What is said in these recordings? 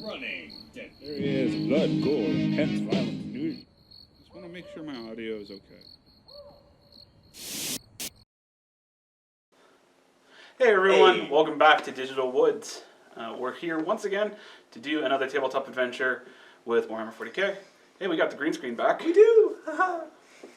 running. There is blood, gore, hence violent news. Just want to make sure my audio is okay. Hey everyone, welcome back to Digital Woods. We're here once again to do another tabletop adventure with Warhammer 40k. Hey, we got the green screen back. We do!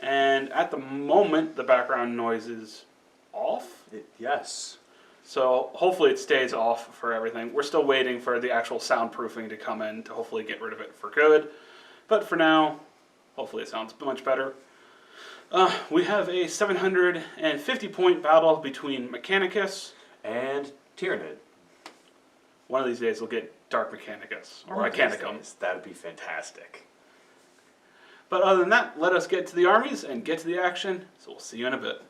And at the moment, the background noise is off. Yes. So hopefully it stays off for everything. We're still waiting for the actual soundproofing to come in to hopefully get rid of it for good. But for now, hopefully it sounds much better. We have a 750 point battle between Mechanicus and Tyranid. One of these days we'll get Dark Mechanicus, or One of these Mechanicum. days. That'd be fantastic. But other than that, let us get to the armies and get to the action, so we'll see you in a bit.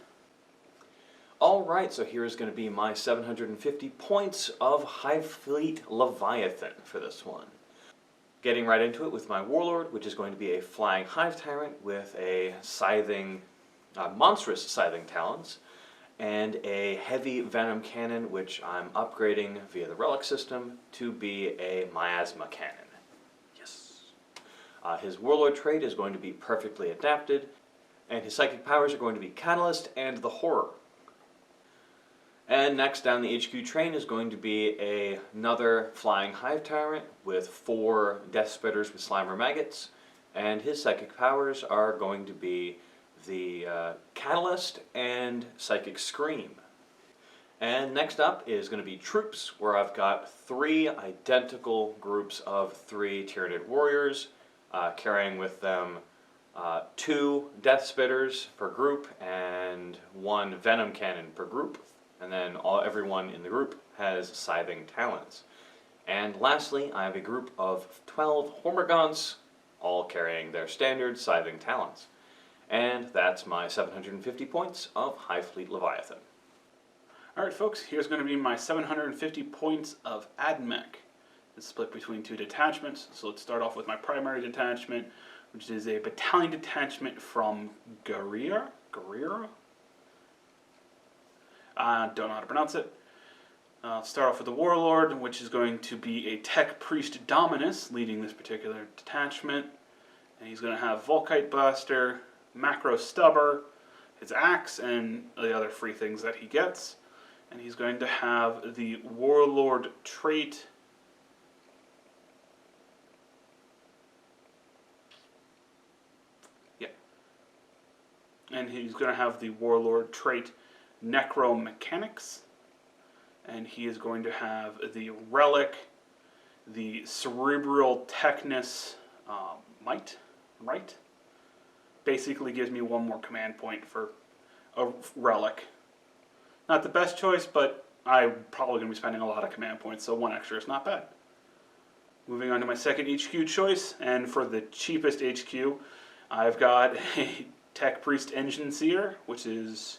Alright, so here's going to be my 750 points of Hive Fleet Leviathan for this one. Getting right into it with my Warlord, which is going to be a Flying Hive Tyrant with a scything, monstrous scything talons, and a heavy venom cannon, which I'm upgrading via the relic system to be a miasma cannon. Yes. His Warlord trait is going to be perfectly adapted, and his psychic powers are going to be Catalyst and the Horror. And next down the HQ train is going to be another Flying Hive Tyrant with 4 Death Spitters with Slimer Maggots, and his psychic powers are going to be the Catalyst and Psychic Scream. And next up is going to be Troops, where I've got 3 identical groups of 3 Tyranid Warriors, carrying with them 2 Death Spitters per group and 1 Venom Cannon per group. And then everyone in the group has Scything Talons. And lastly, I have a group of 12 Hormagaunts, all carrying their standard Scything Talons. And that's my 750 points of Hive Fleet Leviathan. Alright folks, here's going to be my 750 points of AdMech. It's split between 2 detachments, so let's start off with my primary detachment, which is a battalion detachment from Guerrera? I don't know how to pronounce it. I'll start off with the Warlord, which is going to be a Tech Priest Dominus leading this particular detachment. And he's going to have Volkite Blaster, Macro Stubber, his Axe, and the other free things that he gets. And he's going to have the Warlord trait. Yeah. And he's going to have the Warlord trait Necromechanics, and he is going to have the Relic, the Cerebral Technus Might, right? Basically gives me 1 more command point for a Relic. Not the best choice, but I'm probably going to be spending a lot of command points, so 1 extra is not bad. Moving on to my second HQ choice, and for the cheapest HQ, I've got a Tech Priest Engine Seer, which is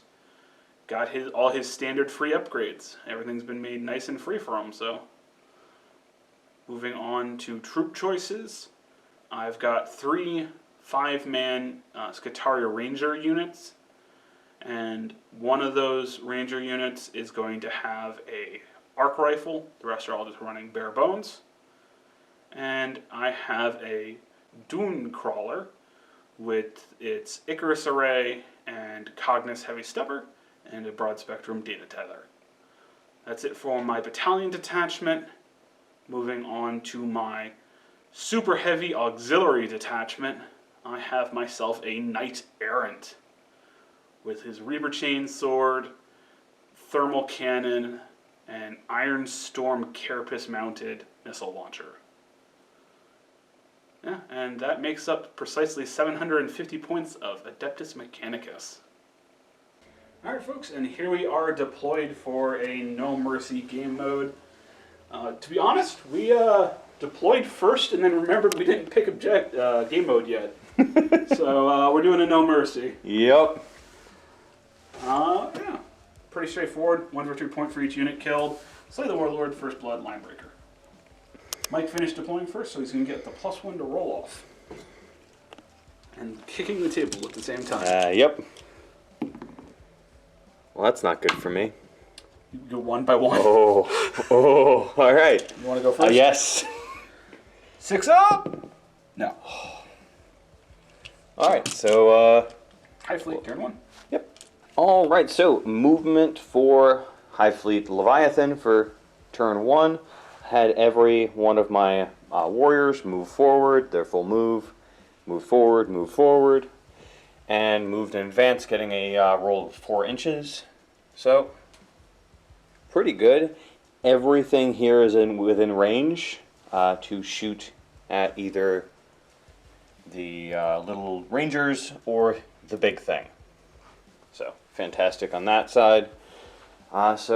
got all his standard free upgrades. Everything's been made nice and free for him, so. Moving on to troop choices, I've got 3 5-man Scutaria Ranger units, and one of those Ranger units is going to have a arc rifle. The rest are all just running bare bones. And I have a Dune Crawler with its Icarus Array and Cognis Heavy Stubber, and a broad spectrum data tether. That's it for my battalion detachment. Moving on to my super heavy auxiliary detachment, I have myself a Knight Errant with his Reaver Chainsword, thermal cannon, and Iron Storm carapace mounted missile launcher. Yeah, and that makes up precisely 750 points of Adeptus Mechanicus. Alright folks, and here we are deployed for a No Mercy game mode. To be honest, we deployed first and then remembered we didn't pick game mode yet. So we're doing a No Mercy. Yep. Yeah, pretty straightforward. 1 victory point for each unit killed. Slay the Warlord, First Blood, Linebreaker. Mike finished deploying first, so he's going to get the +1 to roll off. And kicking the table at the same time. Yep. Well, that's not good for me. You go 1 by 1. Oh, all right. You want to go first? Yes. 6 up! No. Alright, so, High Fleet, turn 1. yep. Alright, so movement for High Fleet Leviathan for turn 1. Had every one of my warriors move forward, their full move forward, and moved in advance, getting a roll of 4 inches. So, pretty good. Everything here is within range to shoot at either the little rangers or the big thing. So, fantastic on that side. With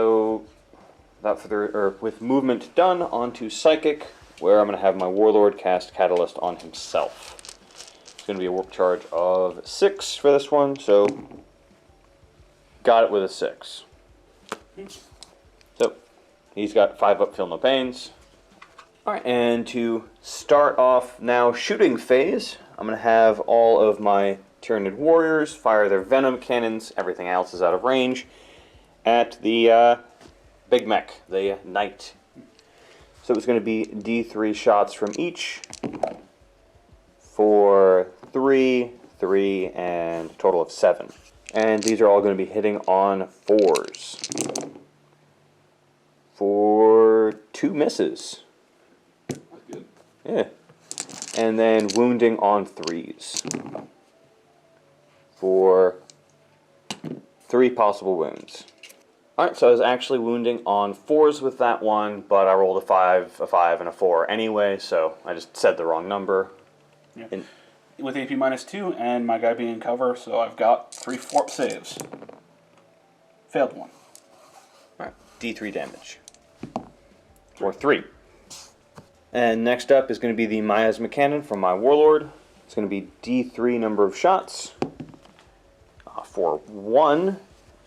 movement done, onto Psychic, where I'm going to have my Warlord cast Catalyst on himself. It's going to be a warp charge of 6 for this one, so got it with a 6. So, he's got 5 up, feel no pains. Alright, and to start off now shooting phase, I'm going to have all of my Tyranid warriors fire their venom cannons, everything else is out of range, at the big mech, the knight. So it's going to be D3 shots from each for 3, 3, and a total of 7. And these are all going to be hitting on 4s. For 2 misses. That's good. Yeah. And then wounding on 3s. For 3 possible wounds. Alright, so I was actually wounding on 4s with that one, but I rolled a 5, and a 4 anyway, so I just said the wrong number. Yeah. With AP -2 and my guy being in cover, so I've got 3 warp saves. Failed 1. Alright, D3 damage. Or 3. And next up is going to be the Miasma Cannon from my Warlord. It's going to be D3 number of shots for 1.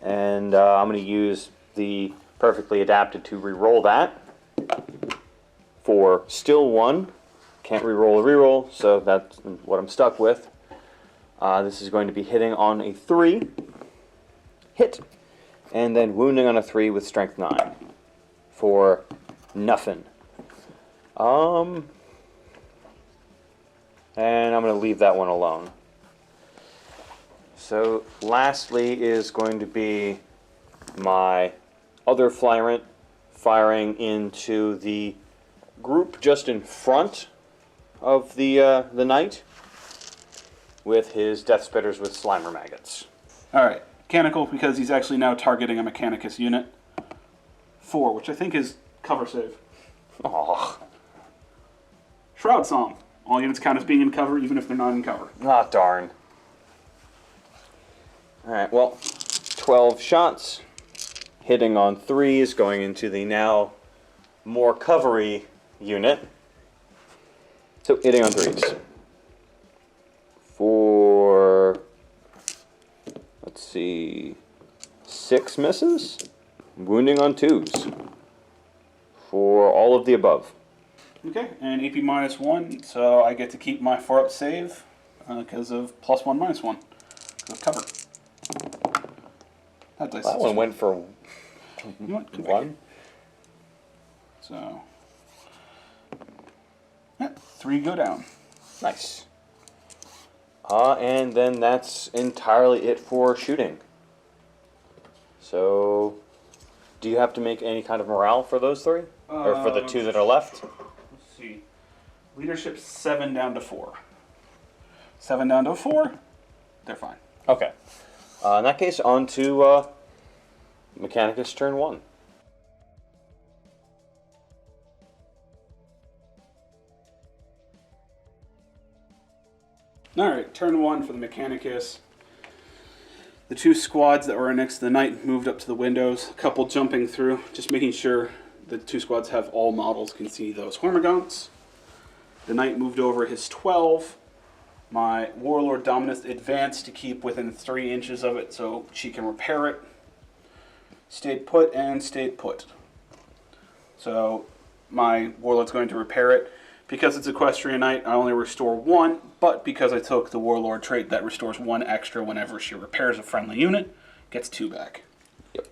And I'm going to use the Perfectly Adapted to re-roll that. For still 1. Can't re-roll a re-roll, so that's what I'm stuck with. This is going to be hitting on a 3. Hit. And then wounding on a 3 with Strength 9. For nothing. And I'm going to leave that one alone. So, lastly is going to be my other Flyrant firing into the group just in front of the knight with his Death Spitters with Slimer Maggots. Alright, mechanical because he's actually now targeting a Mechanicus unit. 4, which I think is cover save. Oh, Shroud Song. All units count as being in cover even if they're not in cover. ah, darn. Alright, well, 12 shots, hitting on 3s, going into the now more covery unit. So, hitting on 3s. For, let's see, 6 misses, wounding on 2s. For all of the above. Okay, and AP -1, so I get to keep my 4 up save because of +1 -1. Because of cover. That dice. That one went for You want to 1. So, yeah, 3 go down. Nice. And then that's entirely it for shooting. So, do you have to make any kind of morale for those 3? Or for the 2 that are left? Let's see. Leadership 7 down to 4. 7 down to 4. They're fine. Okay. In that case, on to Mechanicus turn 1. Alright, turn 1 for the Mechanicus. The 2 squads that were next to the knight moved up to the windows. A couple jumping through, just making sure the 2 squads have all models can see those Hormagaunts. The knight moved over his 12. My Warlord Dominus advanced to keep within 3 inches of it so she can repair it. Stayed put and stayed put. So my Warlord's going to repair it. Because it's Equestrian Knight, I only restore 1, but because I took the Warlord trait, that restores 1 extra whenever she repairs a friendly unit, gets 2 back. Yep.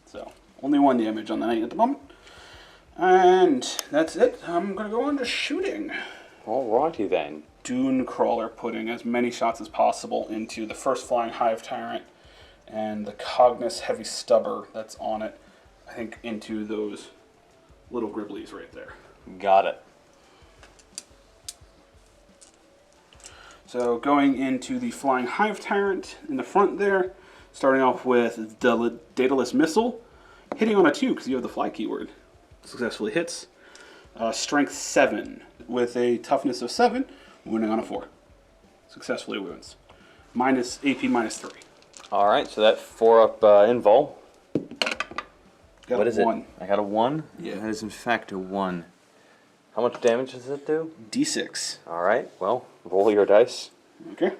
So, only 1 damage on the knight at the moment. And that's it. I'm going to go on to shooting. Alrighty then. Dune Crawler, putting as many shots as possible into the first Flying Hive Tyrant and the Cognus Heavy Stubber that's on it. I think into those little Gribblies right there. Got it. So going into the Flying Hive Tyrant in the front there, starting off with Daedalus Missile, hitting on a 2 because you have the fly keyword. Successfully hits. Strength 7 with a toughness of 7, wounding on a 4. Successfully wounds. Minus AP minus 3. Alright, so that 4-up invul. Got What a is 1. it? I got a 1? Yeah. That is in fact a 1. How much damage does it do? D6. Alright, well, roll your dice. Okay.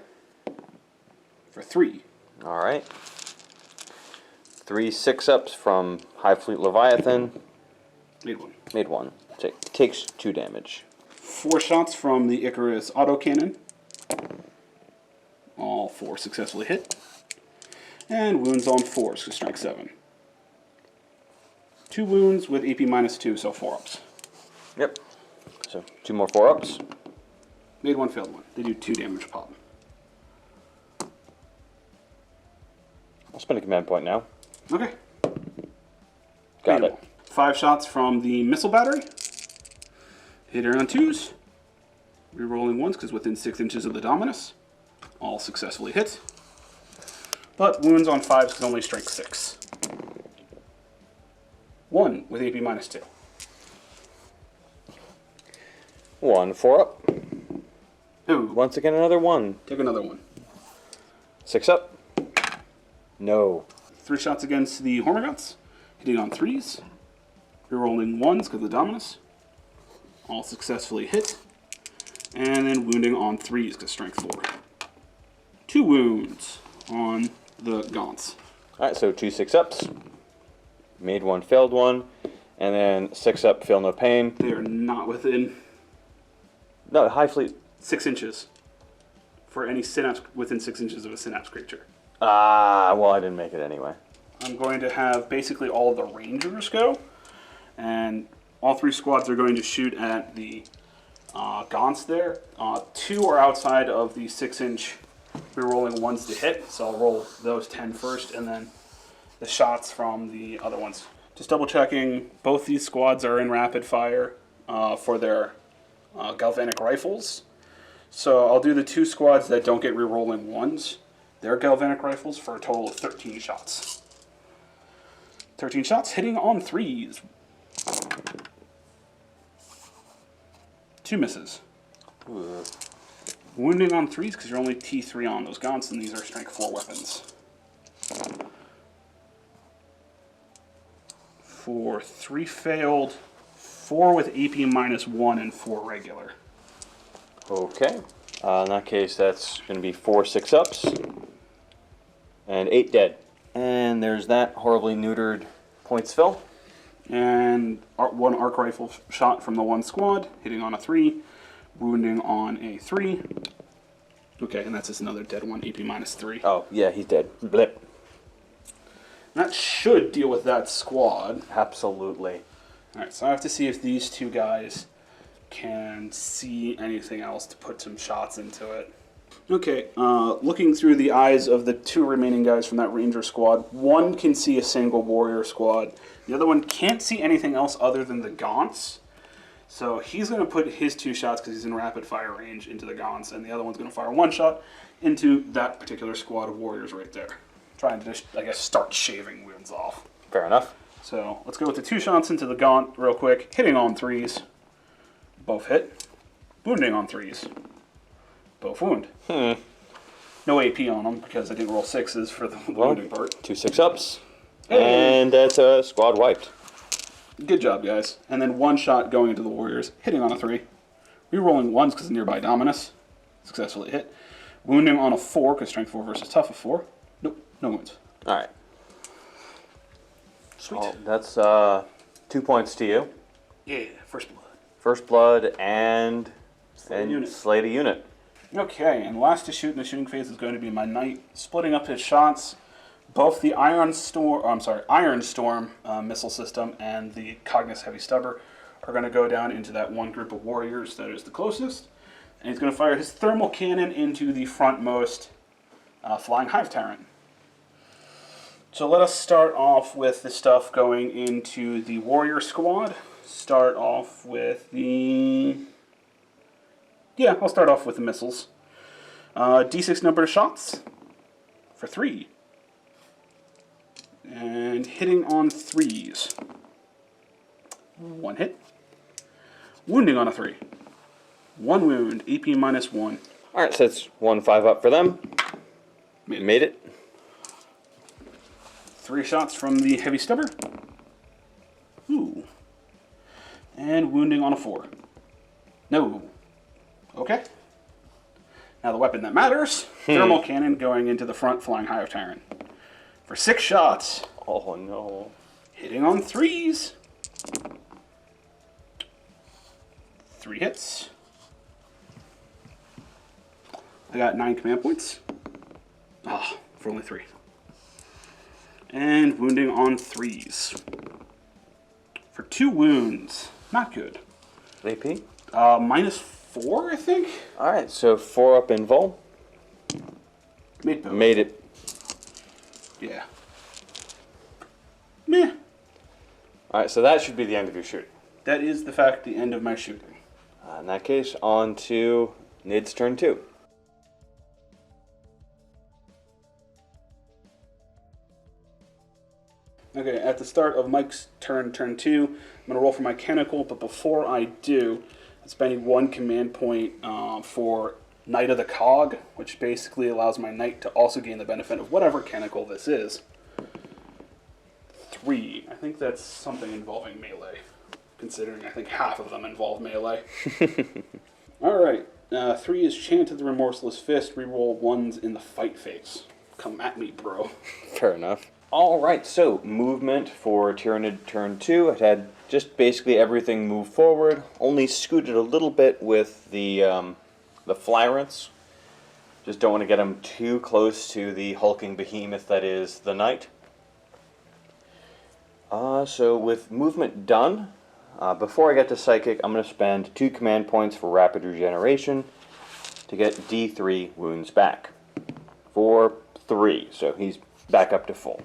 For 3. Alright. 3 6-ups from High Fleet Leviathan. Made 1. Made 1. Takes 2 damage. 4 shots from the Icarus autocannon. All 4 successfully hit. And wounds on 4, so strength 7. 2 wounds with AP minus 2, so 4-ups. Yep. So 2 more 4-ups. Made 1, failed 1. They do 2 damage pop. I'll spend a command point now. Okay. Got Made it. 5 shots from the missile battery. Hit her on 2s. Rerolling 1s because within 6 inches of the Dominus. All successfully hit. But wounds on 5s because only strength 6. 1 with AP minus 2. 1 4-up. Ooh. Once again, another 1. Take another one. 6-up. No. 3 shots against the Hormagaunts. Hitting on 3s. Rerolling 1s because of the Dominus. All successfully hit. And then wounding on 3s because strength 4. 2 wounds on the Gaunts. Alright, so 2 6-ups. Made 1, failed 1. And then 6-up, feel no pain. They are not within No, High Fleet. 6 inches for any synapse within 6 inches of a synapse creature. Ah, well, I didn't make it anyway. I'm going to have basically all the Rangers go, and all 3 squads are going to shoot at the Gaunts there. 2 are outside of the 6-inch rerolling 1s to hit, so I'll roll those 10 first, and then the shots from the other ones. Just double checking, both these squads are in rapid fire for their galvanic rifles. So I'll do the 2 squads that don't get rerolling 1s. Their galvanic rifles for a total of 13 shots. 13 shots hitting on 3s. 2 misses. Ooh. Wounding on 3s because you're only T3 on those Gaunts, and these are strength 4 weapons. For 3 failed, 4 with AP minus 1, and 4 regular. Okay. In that case, that's going to be 4 6-ups. And 8 dead. And there's that horribly neutered points fill. And 1 arc rifle shot from the 1 squad, hitting on a 3, wounding on a 3. Okay, and that's just another dead one, AP minus 3. Oh, yeah, he's dead. Blip. That should deal with that squad. Absolutely. Alright, so I have to see if these 2 guys can see anything else to put some shots into it. Okay, looking through the eyes of the 2 remaining guys from that Ranger squad, 1 can see a single Warrior squad. The other one can't see anything else other than the Gaunts. So he's going to put his 2 shots, because he's in rapid fire range, into the Gaunts, and the other one's going to fire 1 shot into that particular squad of Warriors right there. Trying to just, I guess, start shaving wounds off. Fair enough. So let's go with the 2 shots into the Gaunt real quick. Hitting on 3s. Both hit. Wounding on 3s. Both wound. No AP on them because I didn't roll 6s for the wounding part. 2 6-ups. And that's a squad wiped. Good job, guys. And then 1 shot going into the Warriors. Hitting on a 3. Rerolling 1s because nearby Dominus. Successfully hit. Wounding on a 4 because strength 4 versus tough of 4. Nope. No wounds. Alright. Sweet. Well, that's 2 points to you. Yeah, first blood. First blood and Slay a unit. slay a unit. Okay, and last to shoot in the shooting phase is going to be my knight, splitting up his shots. Both the Iron Storm missile system and the Cognis Heavy Stubber are going to go down into that one group of warriors that is the closest. And he's going to fire his thermal cannon into the frontmost flying hive tyrant. So let us start off with the stuff going into the warrior squad. Start off with the... Yeah, I'll start off with the missiles. D6 number of shots for 3. And hitting on 3s. 1 hit. Wounding on a 3. 1 wound, AP -1. Alright, so it's 1-5 up for them. Made it. 3 shots from the heavy stubber. Ooh. And wounding on a 4. No. Okay. Now the weapon that matters. Thermal cannon going into the front flying hive tyrant. For 6 shots. Oh no. Hitting on 3s. 3 hits. I got 9 command points. Ah, for only 3. And wounding on 3s. For 2 wounds. Not good. AP? -4, I think? Alright, so 4 up in Vol. Made both. Made it. Yeah. Meh. Alright, so that should be the end of your shooting. That is the end of my shooting. In that case, on to Nid's turn 2. Okay, at the start of Mike's turn 2, I'm going to roll for my mechanical, but before I do, I'm spending 1 command point for Knight of the Cog, which basically allows my knight to also gain the benefit of whatever mechanical this is. 3. I think that's something involving melee, considering I think half of them involve melee. Alright, 3 is Chant of the Remorseless Fist, reroll 1s in the fight phase. Come at me, bro. Fair enough. Alright, so movement for Tyranid turn 2. It had just basically everything move forward, only scooted a little bit with the Flyrants. Just don't want to get them too close to the hulking behemoth that is the knight. So with movement done, before I get to Psychic, I'm going to spend 2 command points for Rapid Regeneration to get D3 wounds back. For 3, so he's back up to full.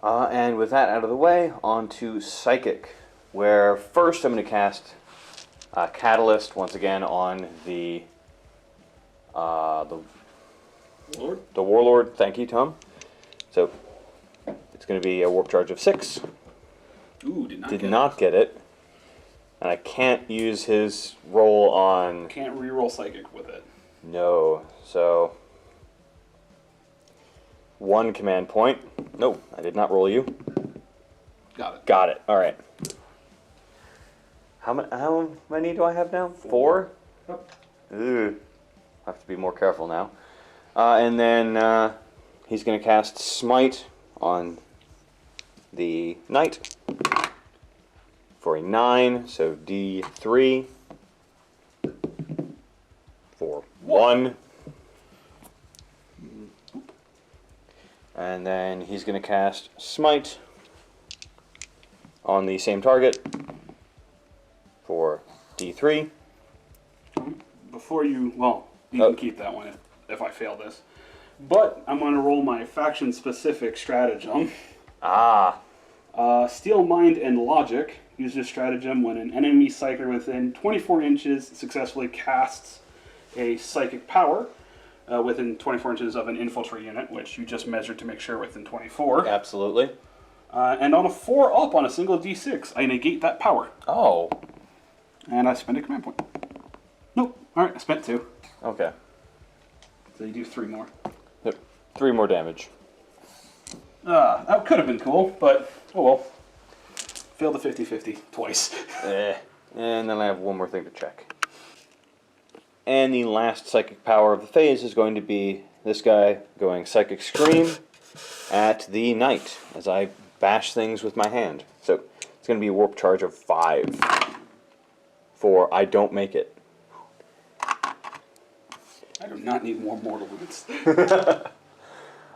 And with that out of the way, on to Psychic, where first I'm going to cast Catalyst once again on the Warlord. Thank you, Tom. So it's going to be a warp charge of 6. Ooh, did not get it. And I can't use his roll on... Can't reroll Psychic with it. No, so... 1 command point. Nope, I did not roll you. Got it. Got it. All right. How many do I have now? 4? Yep. Ooh. I have to be more careful now. And then he's going to cast Smite on the Knight for a 9, so D3 for 1. And then he's going to cast Smite on the same target for D3. Before you, well, you can keep that one if I fail this. But I'm going to roll my faction-specific stratagem. Steel Mind and Logic. Use this stratagem when an enemy psyker within 24 inches successfully casts a psychic power. Within 24 inches of an infantry unit, which you just measured to make sure within 24. Absolutely. And on a 4 up on a single d6, I negate that power. Oh. And I spend a command point. Nope. Alright, I spent 2. Okay. So you do 3 more. Yep. 3 more damage. That could have been cool, but oh well. Failed the 50-50 twice. And then I have one more thing to check. And the last psychic power of the phase is going to be this guy going Psychic Scream at the Knight as I bash things with my hand. So it's going to be a warp charge of 5 for I don't make it. I do not need more mortal wounds.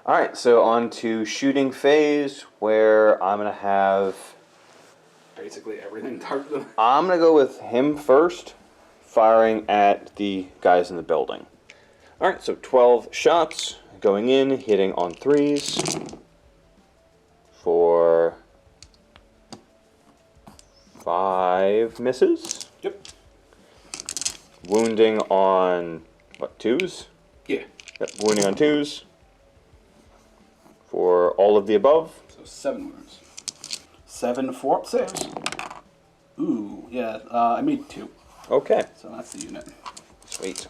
Alright, so on to shooting phase, where I'm going to have... Basically everything targeted. I'm going to go with him first, firing at the guys in the building. Alright, so 12 shots, going in, hitting on 3s, for 5 misses. Yep. Wounding on, what, 2s? Yeah. Yep, wounding on 2s. For all of the above. So 7 wounds. 7 4-up saves. Ooh, yeah, I made 2. Okay. So that's the unit. Sweet.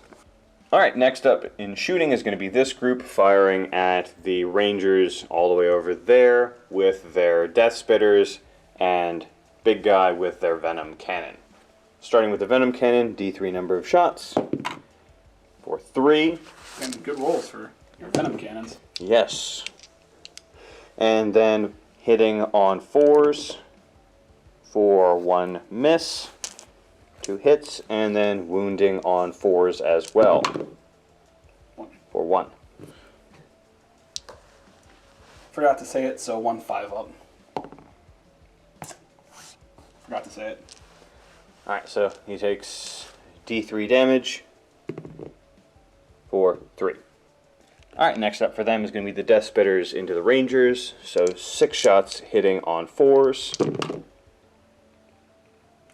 Alright, next up in shooting is going to be this group firing at the Rangers all the way over there with their Death Spitters and big guy with their Venom Cannon. Starting with the Venom Cannon, D3 number of shots for 3. And good rolls for your Venom Cannons. Yes. And then hitting on 4s for 1 miss, 2 hits, and then wounding on 4s as well for 1. Forgot to say it, so 1 5-up. Forgot to say it. Alright, so he takes D3 damage for 3. Alright, next up for them is going to be the Death Spitters into the Rangers. So 6 shots hitting on 4s,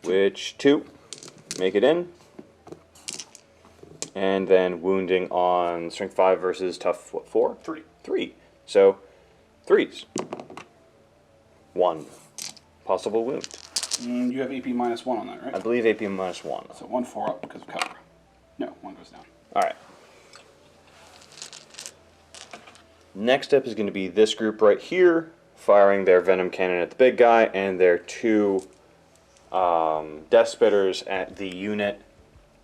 which 2 make it in. And then wounding on Strength 5 versus Tough, what, 4? 3. 3. So 3s. 1 possible wound. You have AP -1 on that, right? I believe AP -1. So 1 4-up because of cover. No, 1 goes down. Alright. Next up is going to be this group right here, firing their Venom Cannon at the big guy and their 2 Death Spitters at the unit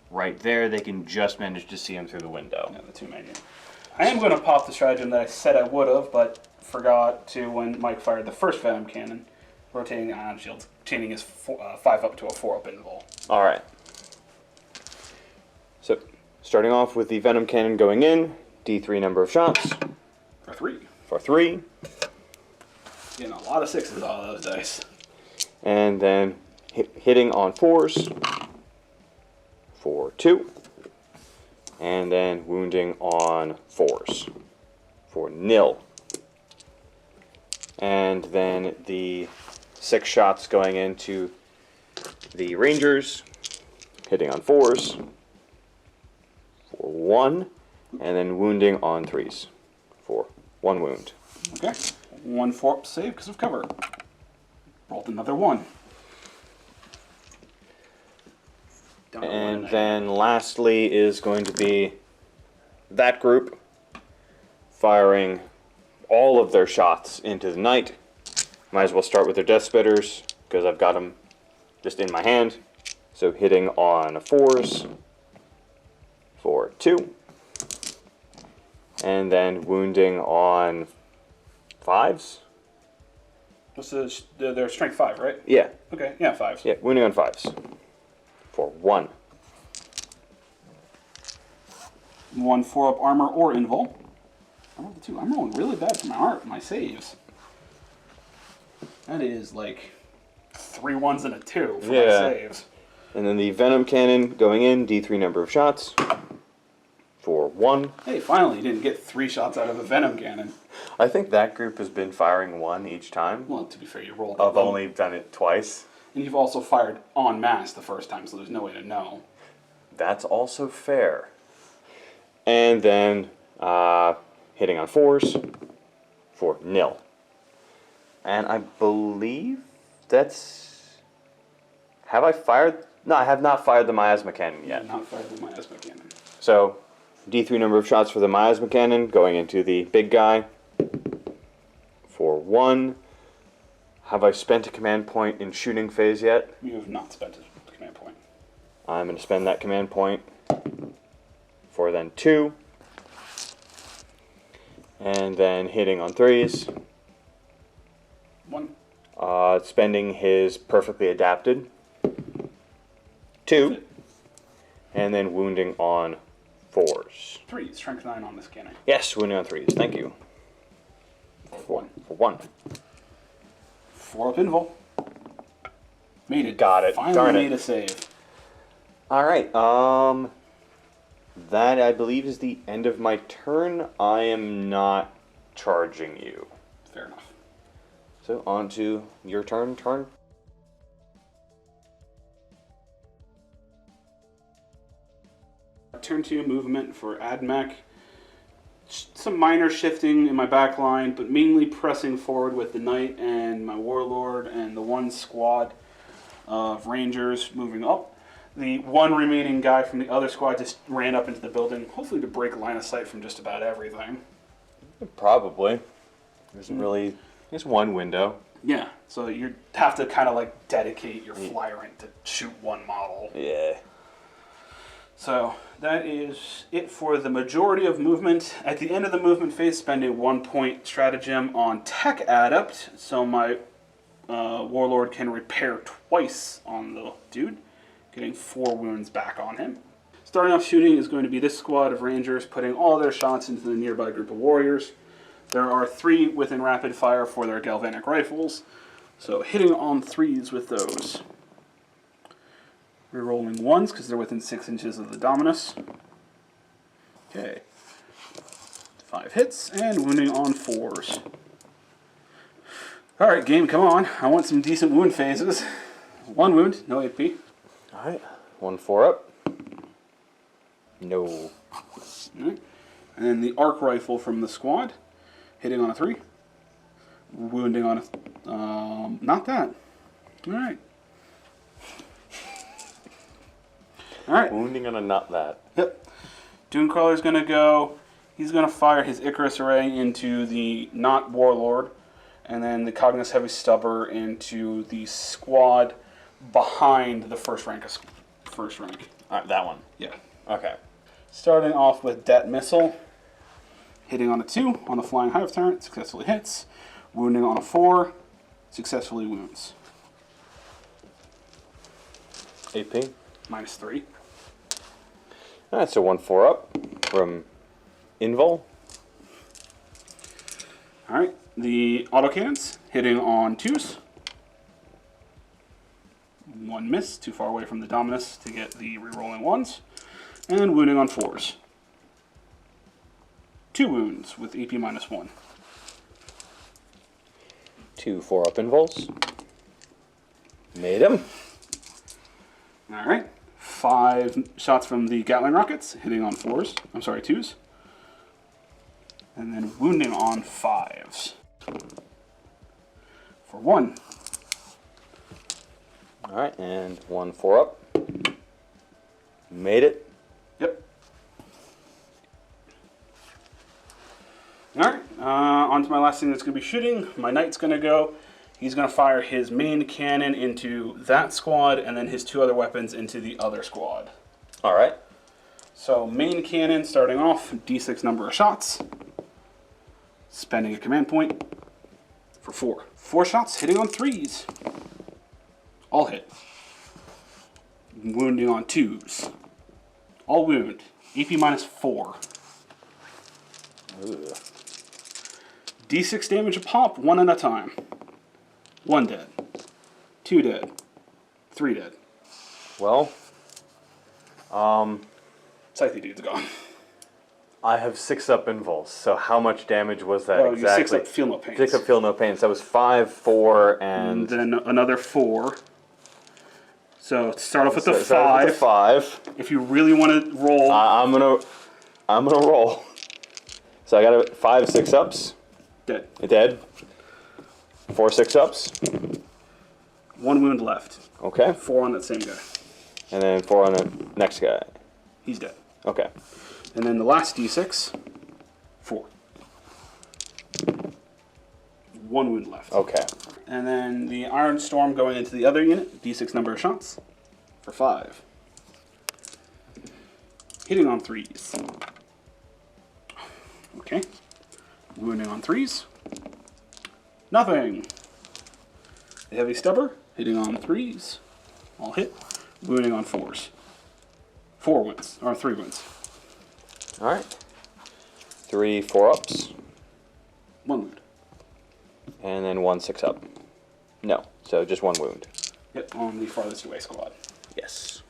right there. They can just manage to see him through the window. Yeah, the 2 major. I am going to pop the stratagem that I said I would have, but forgot to when Mike fired the first Venom Cannon, rotating the ion shields, chaining his 5-up to a 4-up interval. Alright. So, starting off with the Venom Cannon going in, D3 number of shots. For 3. For 3. Getting a lot of 6s out of those dice. And then hitting on 4s for 2. And then wounding on 4s for 0. And then the 6 shots going into the Rangers, hitting on 4s for 1. And then wounding on 3s for 1 wound. Okay. 1 4-up save because of cover. Rolled another 1. And then lastly is going to be that group firing all of their shots into the night. Might as well start with their Death Spitters because I've got them just in my hand. So hitting on 4s for 2. And then wounding on 5s. What's their strength 5, right? Yeah. Okay, yeah, 5s. Yeah, wounding on 5s for 1. 1 4-up armor or invul. I rolled the 2. I'm rolling really bad for my saves. That is like 3 1s and a 2 for my saves. And then the Venom Cannon going in, D3 number of shots for 1. Hey, finally, you didn't get 3 shots out of a Venom Cannon. I think that group has been firing 1 each time. Well, to be fair, you rolled. I've only done it twice. And you've also fired en masse the first time, so there's no way to know. That's also fair. And then hitting on 4s for 0. And I believe that's... Have I fired... No, I have not fired the Miasma Cannon yet. Not fired the Miasma Cannon. So, D3 number of shots for the Miasma Cannon, going into the big guy for 1. Have I spent a command point in shooting phase yet? You have not spent a command point. I'm going to spend that command point for then 2. And then hitting on 3s. 1. Spending his perfectly adapted. 2. And then wounding on 4s. 3. Strength 9 on this cannon. Yes, wounding on 3s. Thank you. 1. 4 up invul. Made it. Got it. Finally Darn it. made a save. All right. That I believe is the end of my turn. I am not charging you. Fair enough. So on to your turn. Turn 2 movement for Admech. Some minor shifting in my back line, but mainly pressing forward with the Knight and my Warlord and the one squad of Rangers moving up. The one remaining guy from the other squad just ran up into the building, hopefully to break line of sight from just about everything. Probably. There's one window. Yeah, so you have to kind of like dedicate your flyer rank to shoot one model. Yeah. So that is it for the majority of movement. At the end of the movement phase, spend a 1-point stratagem on Tech Adept, so my Warlord can repair twice on the dude, getting 4 wounds back on him. Starting off shooting is going to be this squad of Rangers, putting all their shots into the nearby group of warriors. There are 3 within rapid fire for their galvanic rifles, so hitting on 3s with those. Rerolling 1s because they're within 6 inches of the Dominus. Okay. 5 hits and wounding on 4s. Alright, game, come on. I want some decent wound phases. 1 wound, no AP. Alright. 1 4 up. No. Right. And then the arc rifle from the squad. Hitting on a 3. Wounding on a... not that. Alright. Alright. Wounding on a not that. Yep. Dunecrawler's going to go. He's going to fire his Icarus Array into the not Warlord. And then the Cognos Heavy Stubber into the squad behind the first rank. Alright, that one. Yeah. Okay. Starting off with Det Missile. Hitting on a 2 on the Flying Hive turret. Successfully hits. Wounding on a 4. Successfully wounds. AP. -3. Alright, so 1 4 up from Invul. Alright. The autocannons. Hitting on 2s. 1 miss. Too far away from the Dominus to get the rerolling 1s. And wounding on 4s. 2 wounds with EP -1. 2 4 up Invuls. Made him. Alright. 5 shots from the Gatling rockets, hitting on 4s. I'm sorry, 2s. And then wounding on 5s. For 1. Alright, and 1 4 up. Made it. Yep. Alright, on to my last thing that's going to be shooting. My Knight's going to go. He's going to fire his main cannon into that squad, and then his 2 other weapons into the other squad. Alright. So, main cannon, starting off, D6 number of shots. Spending a command point for 4. 4 shots, hitting on 3s. All hit. Wounding on 2s. All wound. AP -4. Ugh. D6 damage a pop, 1 at a time. 1 dead. 2 dead. 3 dead. Well, Scythe dude's gone. I have 6 up Invuls, so how much damage was that Oh, exactly? you 6 up feel no pain. 6 up feel no pain. So that was 5, 4, And and... then another 4. So start off with the So start with 5. the 5. If you really want to roll, I'm gonna roll. So I got 5 6 ups. dead. Dead. 4 6 ups. 1 wound left. Okay. 4 on that same guy. And then 4 on the next guy. He's dead. Okay. And then the last D6, 4. 1 wound left. Okay. And then the Iron Storm going into the other unit, D6 number of shots, for 5. Hitting on 3s. Okay. Wounding on 3s. Nothing. The Heavy Stubber, hitting on 3s. All hit. Wounding on 4s. 4 wounds, or 3 wounds. Alright. 3 4 ups. 1 wound. And then 1 6 up. No, so just 1 wound. Yep, on the farthest away squad. Yes.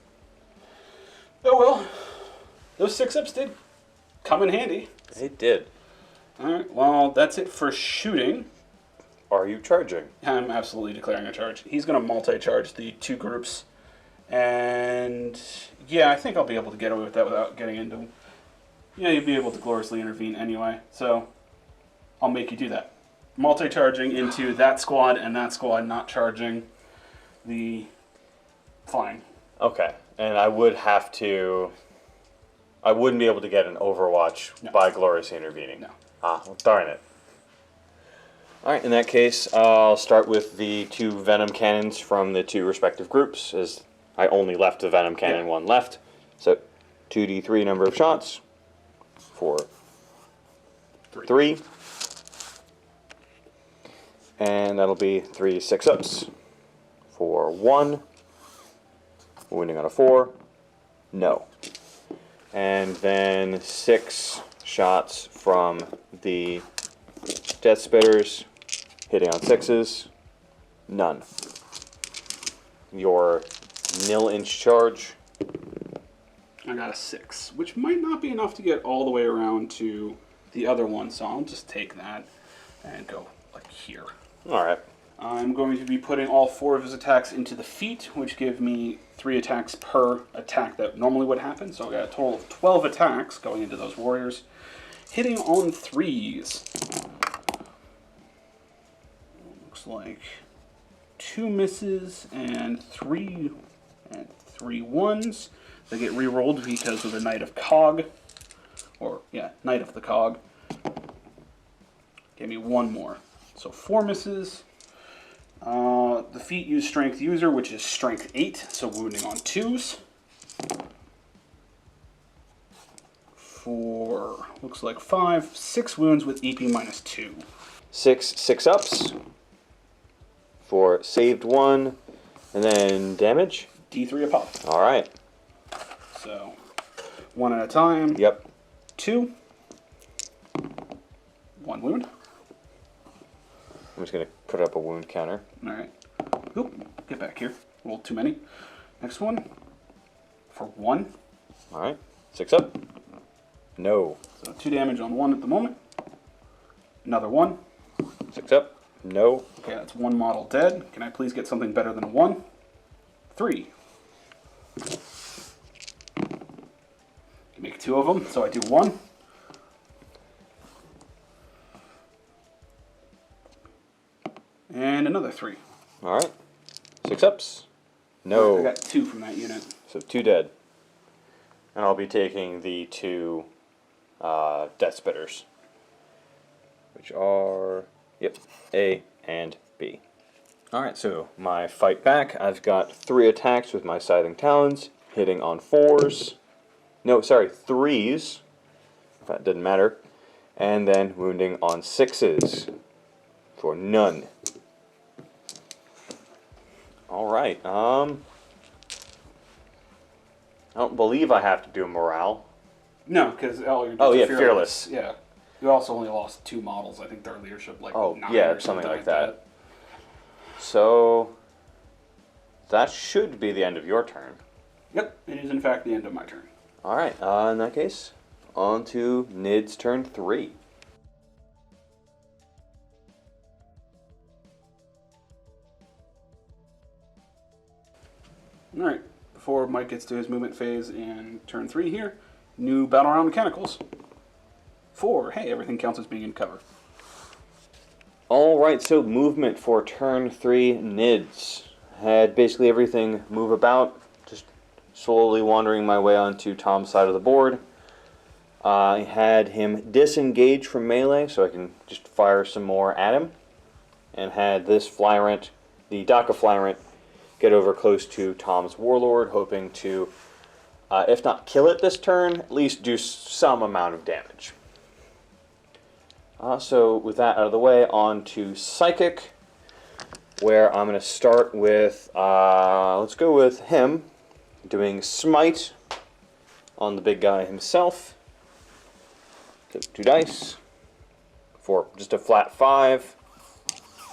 Oh well, those 6-ups did come in handy. It did. Alright, well, that's it for shooting. Are you charging? I'm absolutely declaring a charge. He's going to multi-charge the 2 groups. And yeah, I think I'll be able to get away with that without getting into... Yeah, you'd be able to gloriously intervene anyway. So I'll make you do that. Multi-charging into that squad and that squad not charging the flying. Okay, and I would have to... I wouldn't be able to get an Overwatch by gloriously intervening. No. Ah, well, darn it. Alright, in that case, I'll start with the 2 Venom Cannons from the 2 respective groups, as I only left the Venom Cannon 1 left. So, 2d3 number of shots for 3. And that'll be 3 6-ups for 1. Wounding on a 4. No. And then 6 shots from the Death Spitters, hitting on 6s. None. Your nil-inch charge. I got a 6, which might not be enough to get all the way around to the other one, so I'll just take that and go like here. Alright. I'm going to be putting all 4 of his attacks into the feet, which give me 3 attacks per attack that normally would happen. So I got a total of 12 attacks going into those warriors, hitting on 3s. Looks like 2 misses and 3 1s. They get re-rolled because of the Knight of Cog, or yeah, Knight of the Cog. Give me 1 more, so 4 misses. The feet use Strength User, which is Strength 8, so wounding on 2s. For, looks like 6 wounds with EP minus 2. 6 6-ups for saved 1, and then damage. D3 a pop. Alright. So, 1 at a time. Yep. 2. 1 wound. I'm just going to put up a wound counter. Alright. Oop, get back here. Rolled too many. Next one. For 1. Alright. 6 up. No. So 2 damage on 1 at the moment. Another 1. 6 up. No. Okay, that's 1 model dead. Can I please get something better than a 1? 3. Make 2 of them, so I do 1. And another 3. Alright. 6 ups. No. I got 2 from that unit. So 2 dead. And I'll be taking the 2 Death Spitters, which are, yep, A and B. Alright, so my fight back, I've got 3 attacks with my Scything Talons, hitting on 4s. No, sorry, 3s. That didn't matter. And then wounding on 6s for none. Alright, I don't believe I have to do morale. No, because you're Oh, yeah, fearless. Yeah. You also only lost 2 models. I think their leadership, like, Oh, 9 yeah, or something like that. So, that should be the end of your turn. Yep, it is in fact the end of my turn. Alright, in that case, on to Nid's turn 3. Alright, before Mike gets to his movement phase in turn 3 here, new Battle Round Mechanicals. 4, hey, everything counts as being in cover. Alright, so movement for turn 3 Nids. Had basically everything move about, just slowly wandering my way onto Tom's side of the board. I had him disengage from melee so I can just fire some more at him. And had this Flyrant, the Daka Flyrant, get over close to Tom's Warlord, hoping to, if not kill it this turn, at least do some amount of damage. So with that out of the way, on to Psychic, where I'm going to start with, let's go with him, doing Smite on the big guy himself. So 2 dice for just a flat 5.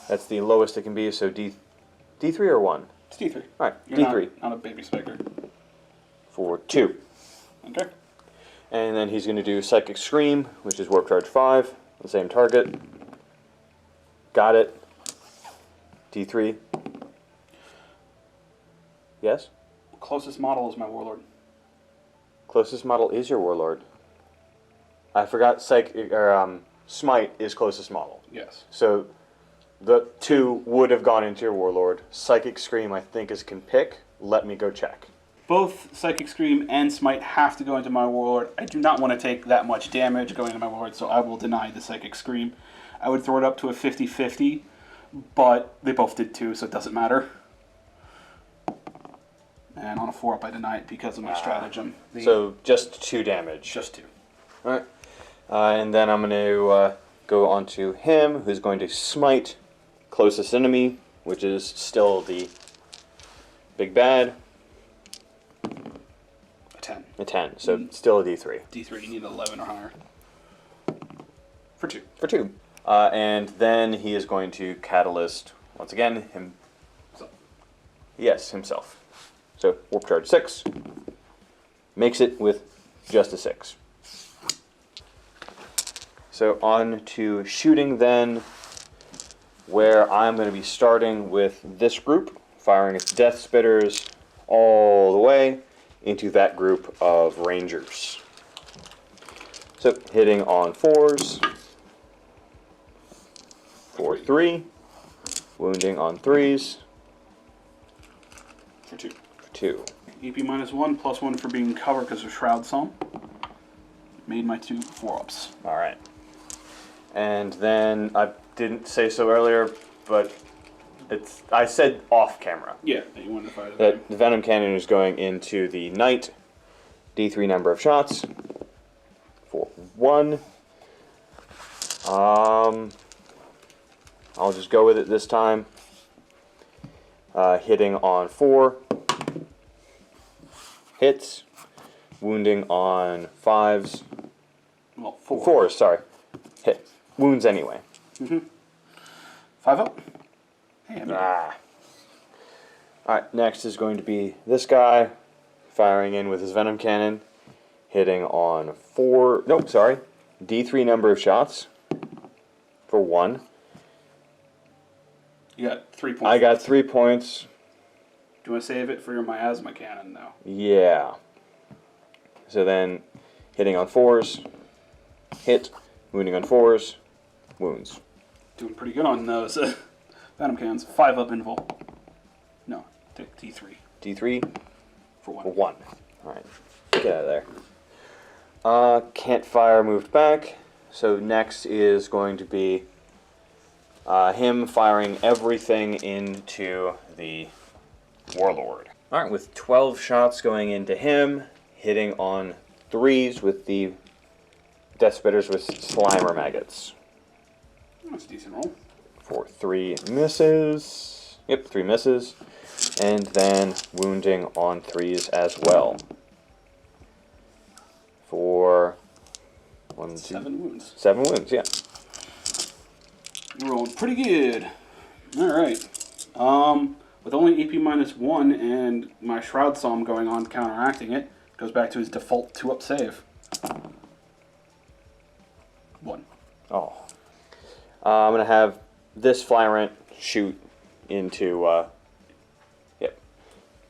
That's the lowest it can be, so D3 or 1? It's D3. Alright, You're D3. Not a baby specter. For 2. Okay. And then he's going to do Psychic Scream, which is Warp Charge 5, the same target. Got it. D3. Yes? Closest model is my Warlord. Closest model is your Warlord. I forgot Smite is closest model. Yes. So the 2 would have gone into your Warlord. Psychic Scream, I think, can pick. Let me go check. Both Psychic Scream and Smite have to go into my Warlord. I do not want to take that much damage going into my Warlord, so I will deny the Psychic Scream. I would throw it up to a 50-50, but they both did 2, so it doesn't matter. And on a 4-up, I deny it because of my stratagem. So just 2 damage. Just 2. Alright. And then I'm going to go on to him, who's going to smite closest enemy, which is still the big bad. A 10. A 10, so still a D3. D3, you need 11 or higher. For 2. For 2. And then he is going to catalyst, once again, him. So. Yes, himself. So, Warp Charge 6. Makes it with just a 6. So, on to shooting then, where I'm going to be starting with this group, firing its Death Spitters all the way into that group of Rangers. So, hitting on 4s. For 3. Wounding on 3s. For 2. 2. EP -1, +1 for being covered because of Shroud Psalm. Made my 2 4-ups. Alright. And then, I didn't say so earlier, but I said off camera. Yeah, that you wanted to fire That the Venom Cannon is going into the Knight. D3 number of shots. For 1. I'll just go with it this time. Hitting on 4. Hits. Wounding on 5s. Well, 4. 4s, sorry. Hit. Wounds anyway. 5-up. Hey, I made it. Alright, next is going to be this guy. Firing in with his Venom Cannon. Hitting on 4. Nope, sorry. D3 number of shots. For 1. You got 3 points. I got 3 points. Do you want to save it for your miasma cannon, though? Yeah. So then, hitting on 4s. Hit. Wounding on 4s. Wounds. Doing pretty good on those Venom cannons. 5-up invul. No, take D3. D3 For 1. for 1. Alright. Get out of there. Can't fire, moved back. So next is going to be him firing everything into the Warlord. Alright, with 12 shots going into him, hitting on 3s with the Death Spitters with Slimer Maggots. That's a decent roll. For 3 misses. Yep, 3 misses. And then wounding on 3s as well. For 1, 2, 7 wounds. 7 wounds, yeah. You're rolling pretty good. Alright. With only AP -1 and my Shroud Psalm going on counteracting it, goes back to his default 2-up save. 1. Oh. I'm going to have this Flyrant shoot into,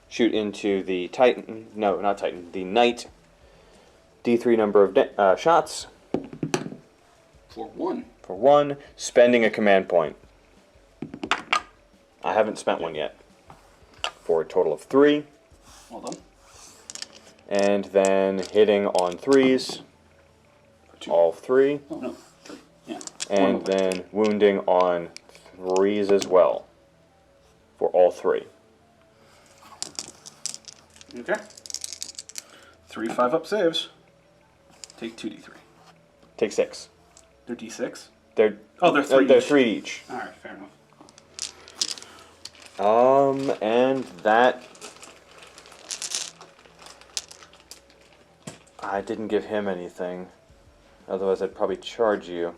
shoot into the Titan, no, not Titan, the Knight. D3 number of shots. For 1. For 1, spending a command point. I haven't spent one yet. For a total of 3. Well done. And then hitting on 3s. For 2. All 3. Oh, no. 3. Yeah. And then wounding on 3s as well. For all 3. Okay. 3 5-up saves. Take 2d3. Take 6. They're d6? They're 3 they're each. 3 each. Alright, fair enough. And that... I didn't give him anything. Otherwise I'd probably charge you.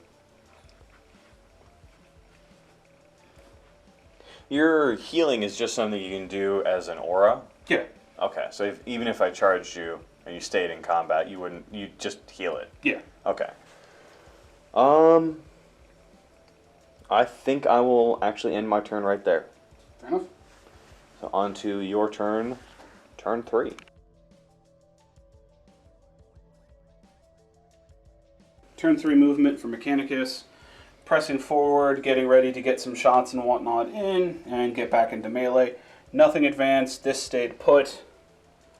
Your healing is just something you can do as an aura? Yeah. Okay, so even if I charged you and you stayed in combat, you just heal it? Yeah. Okay. I think I will actually end my turn right there. Fair enough. So on to your turn, turn 3. Turn 3 movement for Mechanicus. Pressing forward, getting ready to get some shots and whatnot in, and get back into melee. Nothing advanced. This stayed put,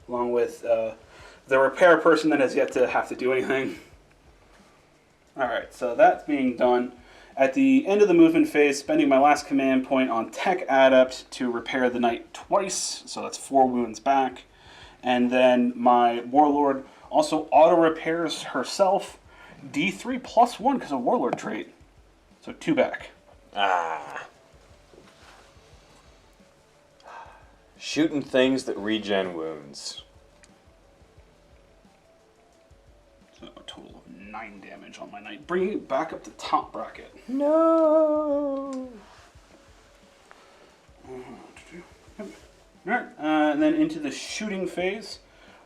along with the repair person that has yet to have to do anything. Alright, so that's being done. At the end of the movement phase, spending my last command point on Tech Adept to repair the knight twice, so that's 4 wounds back. And then my Warlord also auto-repairs herself, D3 plus 1 because of Warlord trait. So 2 back. Ah. Shooting things that regen wounds. So a total of 9 damage on my knight, bringing it back up to top bracket. No. Alright, and then into the shooting phase,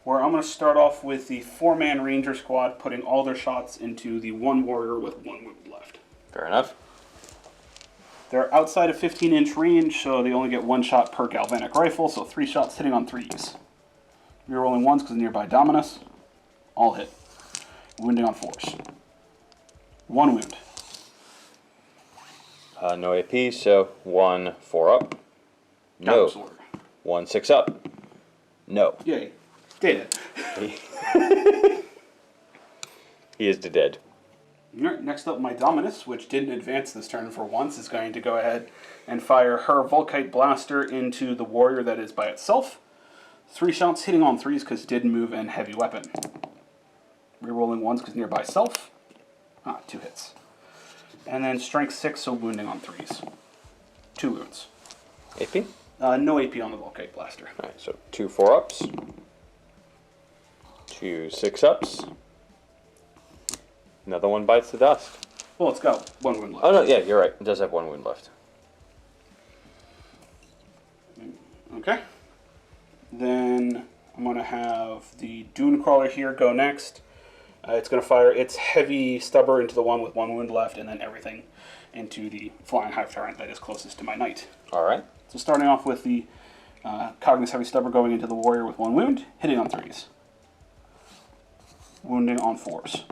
where I'm going to start off with the 4-man ranger squad, putting all their shots into the 1 warrior with 1 wound left. Fair enough. They're outside of 15-inch range, so they only get 1 shot per galvanic rifle, so 3 shots hitting on 3s. You're rolling 1s because nearby Dominus. All hit. Wounding on 4s. 1 wound. No AP, so 1 4 up. No. Absorb. 1 6 up. No. Yay. Data. He is dead. Alright, next up, my Dominus, which didn't advance this turn for once, is going to go ahead and fire her Volkite Blaster into the warrior that is by itself. 3 shots hitting on 3s because it did move and heavy weapon. Rerolling 1s because nearby self. 2 hits. And then strength 6, so wounding on 3s. 2 wounds. AP? No AP on the Volkite Blaster. Alright, so 2 4 ups. 2 6 ups. Another one bites the dust. Well, it's got 1 wound left. Oh no, yeah, you're right. It does have 1 wound left. Okay. Then I'm going to have the Dune Crawler here go next. It's going to fire its heavy stubber into the one with 1 wound left, and then everything into the flying hive tyrant that is closest to my knight. Alright. So starting off with the Cognis Heavy Stubber going into the warrior with 1 wound, hitting on 3s. Wounding on 4s.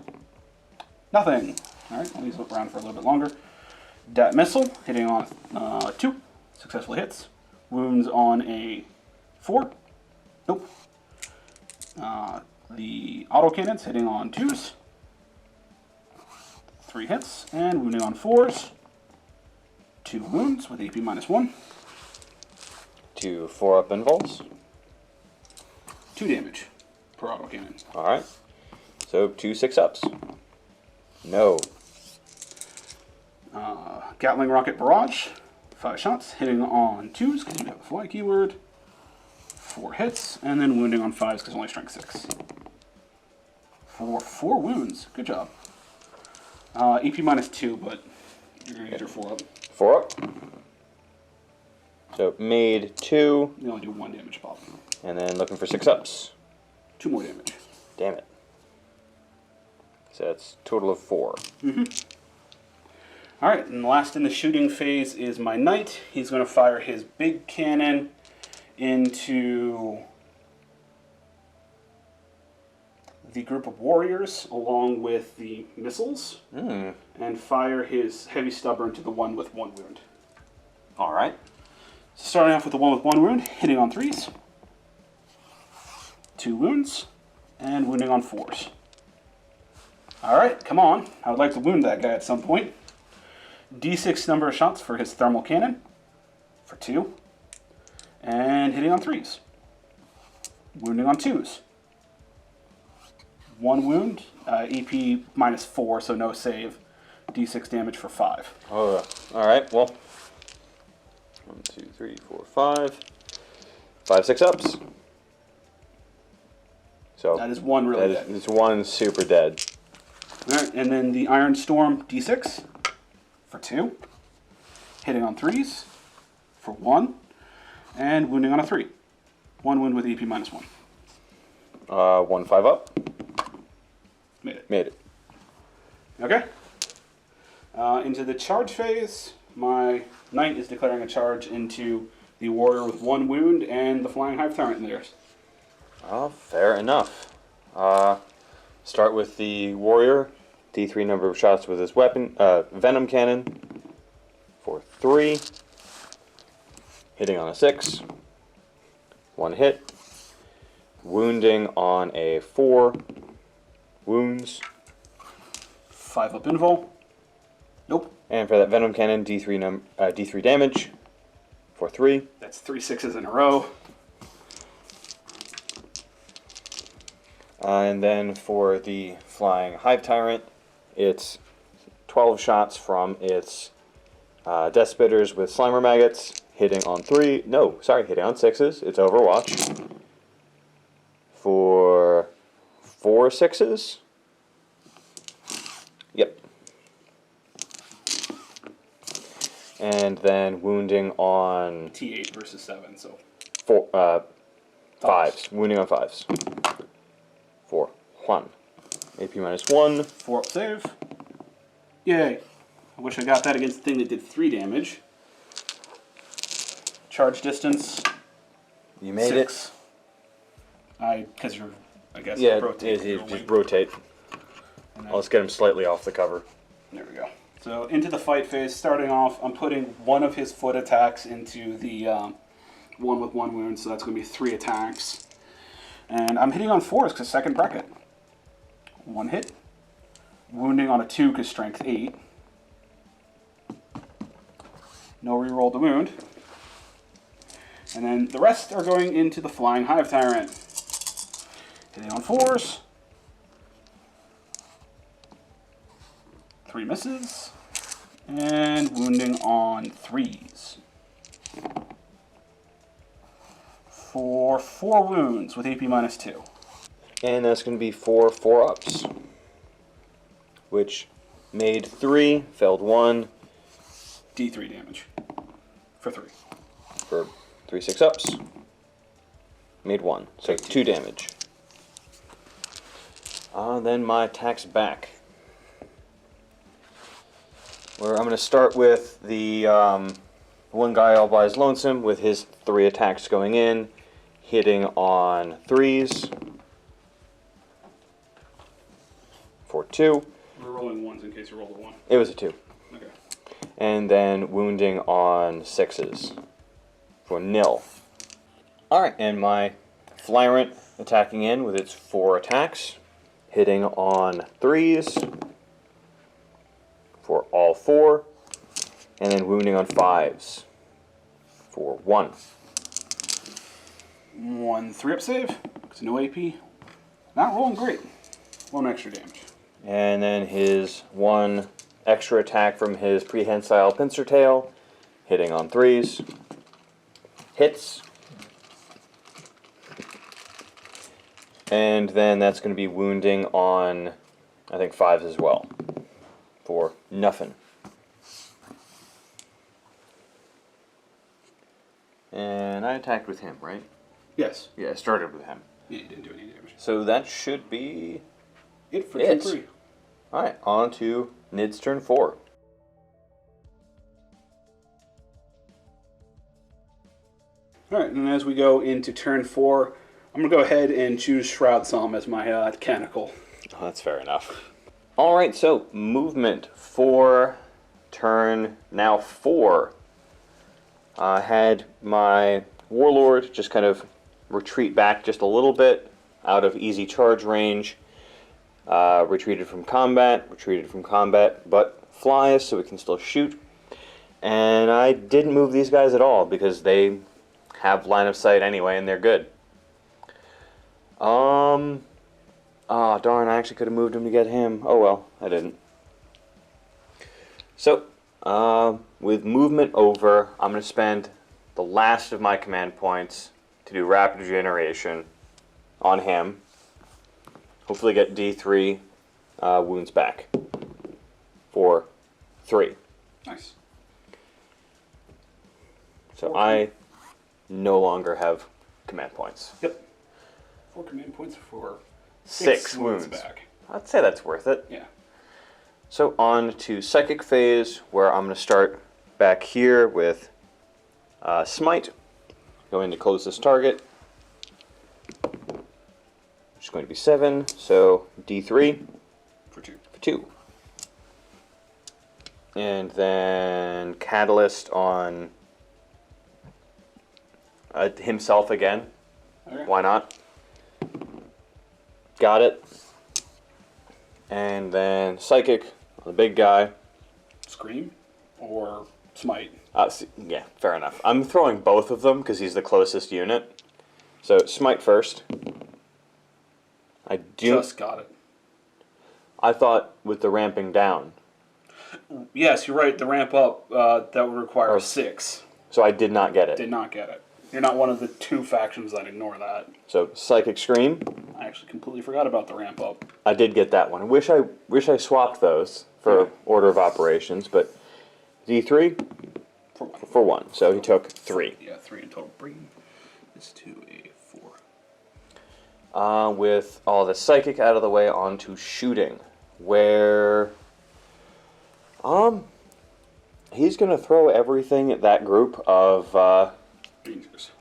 Nothing. Alright, I'll use it around for a little bit longer. Dat Missile, hitting on 2. Successful hits. Wounds on a 4. Nope. The autocannons hitting on 2s. 3 hits. And wounding on 4s. 2 wounds with AP minus 1. 2 4 up involves. 2 damage per autocannon. Alright. So 2 6 ups. No. Gatling Rocket Barrage. 5 shots, hitting on 2s because you have a fly keyword. 4 hits, and then wounding on 5s because only strength 6. For 4 wounds. Good job. AP minus 2, but you're going to get your 4 up. 4 up. So made 2. You only do 1 damage pop. And then looking for 6 ups. 2 more damage. Damn it. So that's a total of 4. Alright, and last in the shooting phase is my knight. He's going to fire his big cannon into the group of warriors along with the missiles and fire his heavy stubber into the one with 1 wound. Alright. So starting off with the one with 1 wound, hitting on 3s. 2 wounds, and wounding on 4s. Alright, come on. I would like to wound that guy at some point. D6 number of shots for his thermal cannon for 2. And hitting on 3s. Wounding on 2s. 1 wound, EP minus 4, so no save. D6 damage for 5. Oh, alright, well. 1, 2, 3, 4, 5. 5 6 ups. So That is 1 really dead. it's 1 super dead. Alright, and then the Iron Storm D6 for 2. Hitting on 3s for 1, and wounding on a 3. 1 wound with EP -1. 1/5 up. Made it. Made it. Okay. Into the charge phase, my knight is declaring a charge into the warrior with 1 wound and the flying hive tyrant in theirs. Fair enough. Start with the warrior. D3 number of shots with his weapon, venom cannon. For 3. Hitting on a 6. 1 hit. Wounding on a 4. Wounds. 5 up invul. Nope. And for that venom cannon, D3 damage. For 3. That's 3 6s in a row. And then for the flying hive tyrant, it's 12 shots from its death spitters with slimer maggots, hitting on 3. No, sorry, hitting on 6s. It's Overwatch. For 4 6s. Yep. And then wounding on T8 versus 7, so 4 5s. Wounding on 5s. For 1. AP -1. 4 up save. Yay. I wish I got that against the thing that did 3 damage. Charge distance. You made 6. Because you're, I guess, it. Yeah, rotate. just rotate. And then- Let's get him slightly off the cover. There we go. So into the fight phase, starting off, I'm putting one of his foot attacks into the one with 1 wound, so that's going to be 3 attacks. And I'm hitting on 4s because second bracket. 1 hit. Wounding on a 2 because strength 8. No reroll the wound. And then the rest are going into the flying hive tyrant. Hitting on 4s. 3 misses. And wounding on 3s. For 4 wounds with AP -2. And that's going to be 4 4-ups. Which made 3, failed 1, D3 damage. For 3. for 3 6-ups. Made 1, so 2 damage. Then my attacks back. Where I'm going to start with the one guy all by his lonesome with his 3 attacks going in, hitting on 3s for 2. We're rolling 1s in case you rolled a 1. It was a 2. Okay. And then wounding on 6s for 0. Alright, and my Flyrant attacking in with its 4 attacks, hitting on 3s for all 4, and then wounding on 5s for 1. 1 3-up save, because no AP. Not rolling great. 1 extra damage. And then his 1 extra attack from his prehensile pincer tail, hitting on 3s. Hits. And then that's going to be wounding on, I think, 5s as well. For nothing. And I attacked with him, right? Yes. Yeah, I started with him. Yeah, you didn't do any damage. So that should be It for it. turn 3. Alright, on to Nid's turn 4. Alright, and as we go into turn 4, I'm going to go ahead and choose Shroud Psalm as my canonical. Oh, that's fair enough. Alright, so movement for turn now 4. I had my Warlord just kind of retreat back just a little bit out of easy charge range. Retreated from combat, but flies so we can still shoot. And I didn't move these guys at all because they have line of sight anyway and they're good. Oh darn, I actually could have moved him to get him. Oh well, I didn't. So, with movement over, I'm going to spend the last of my command points to do rapid regeneration on him. Hopefully get D3 wounds back for 3. Nice. So I no longer have command points. Yep. 4 command points for 6 wounds. back. I'd say that's worth it. Yeah. So on to Psychic Phase, where I'm going to start back here with Smite. Going to close this target. Which is going to be 7, so D3. For 2. For 2. And then Catalyst on himself again. Okay. Why not? Got it. And then Psychic on the big guy. Scream or Smite? Yeah, fair enough. I'm throwing both of them because he's the closest unit. So Smite first. I do. Just got it. I thought with the ramping down. Yes, you're right. The ramp up, that would require 6. So I did not get it. Did not get it. You're not one of the 2 factions that ignore that. So Psychic Scream. I actually completely forgot about the ramp up. I did get that one. Wish I swapped those for order of operations, but D3 For 1. for 1. So he took 3. Yeah, 3 in total. Bring this to a 4. With all the Psychic out of the way, on to shooting, where he's gonna throw everything at that group of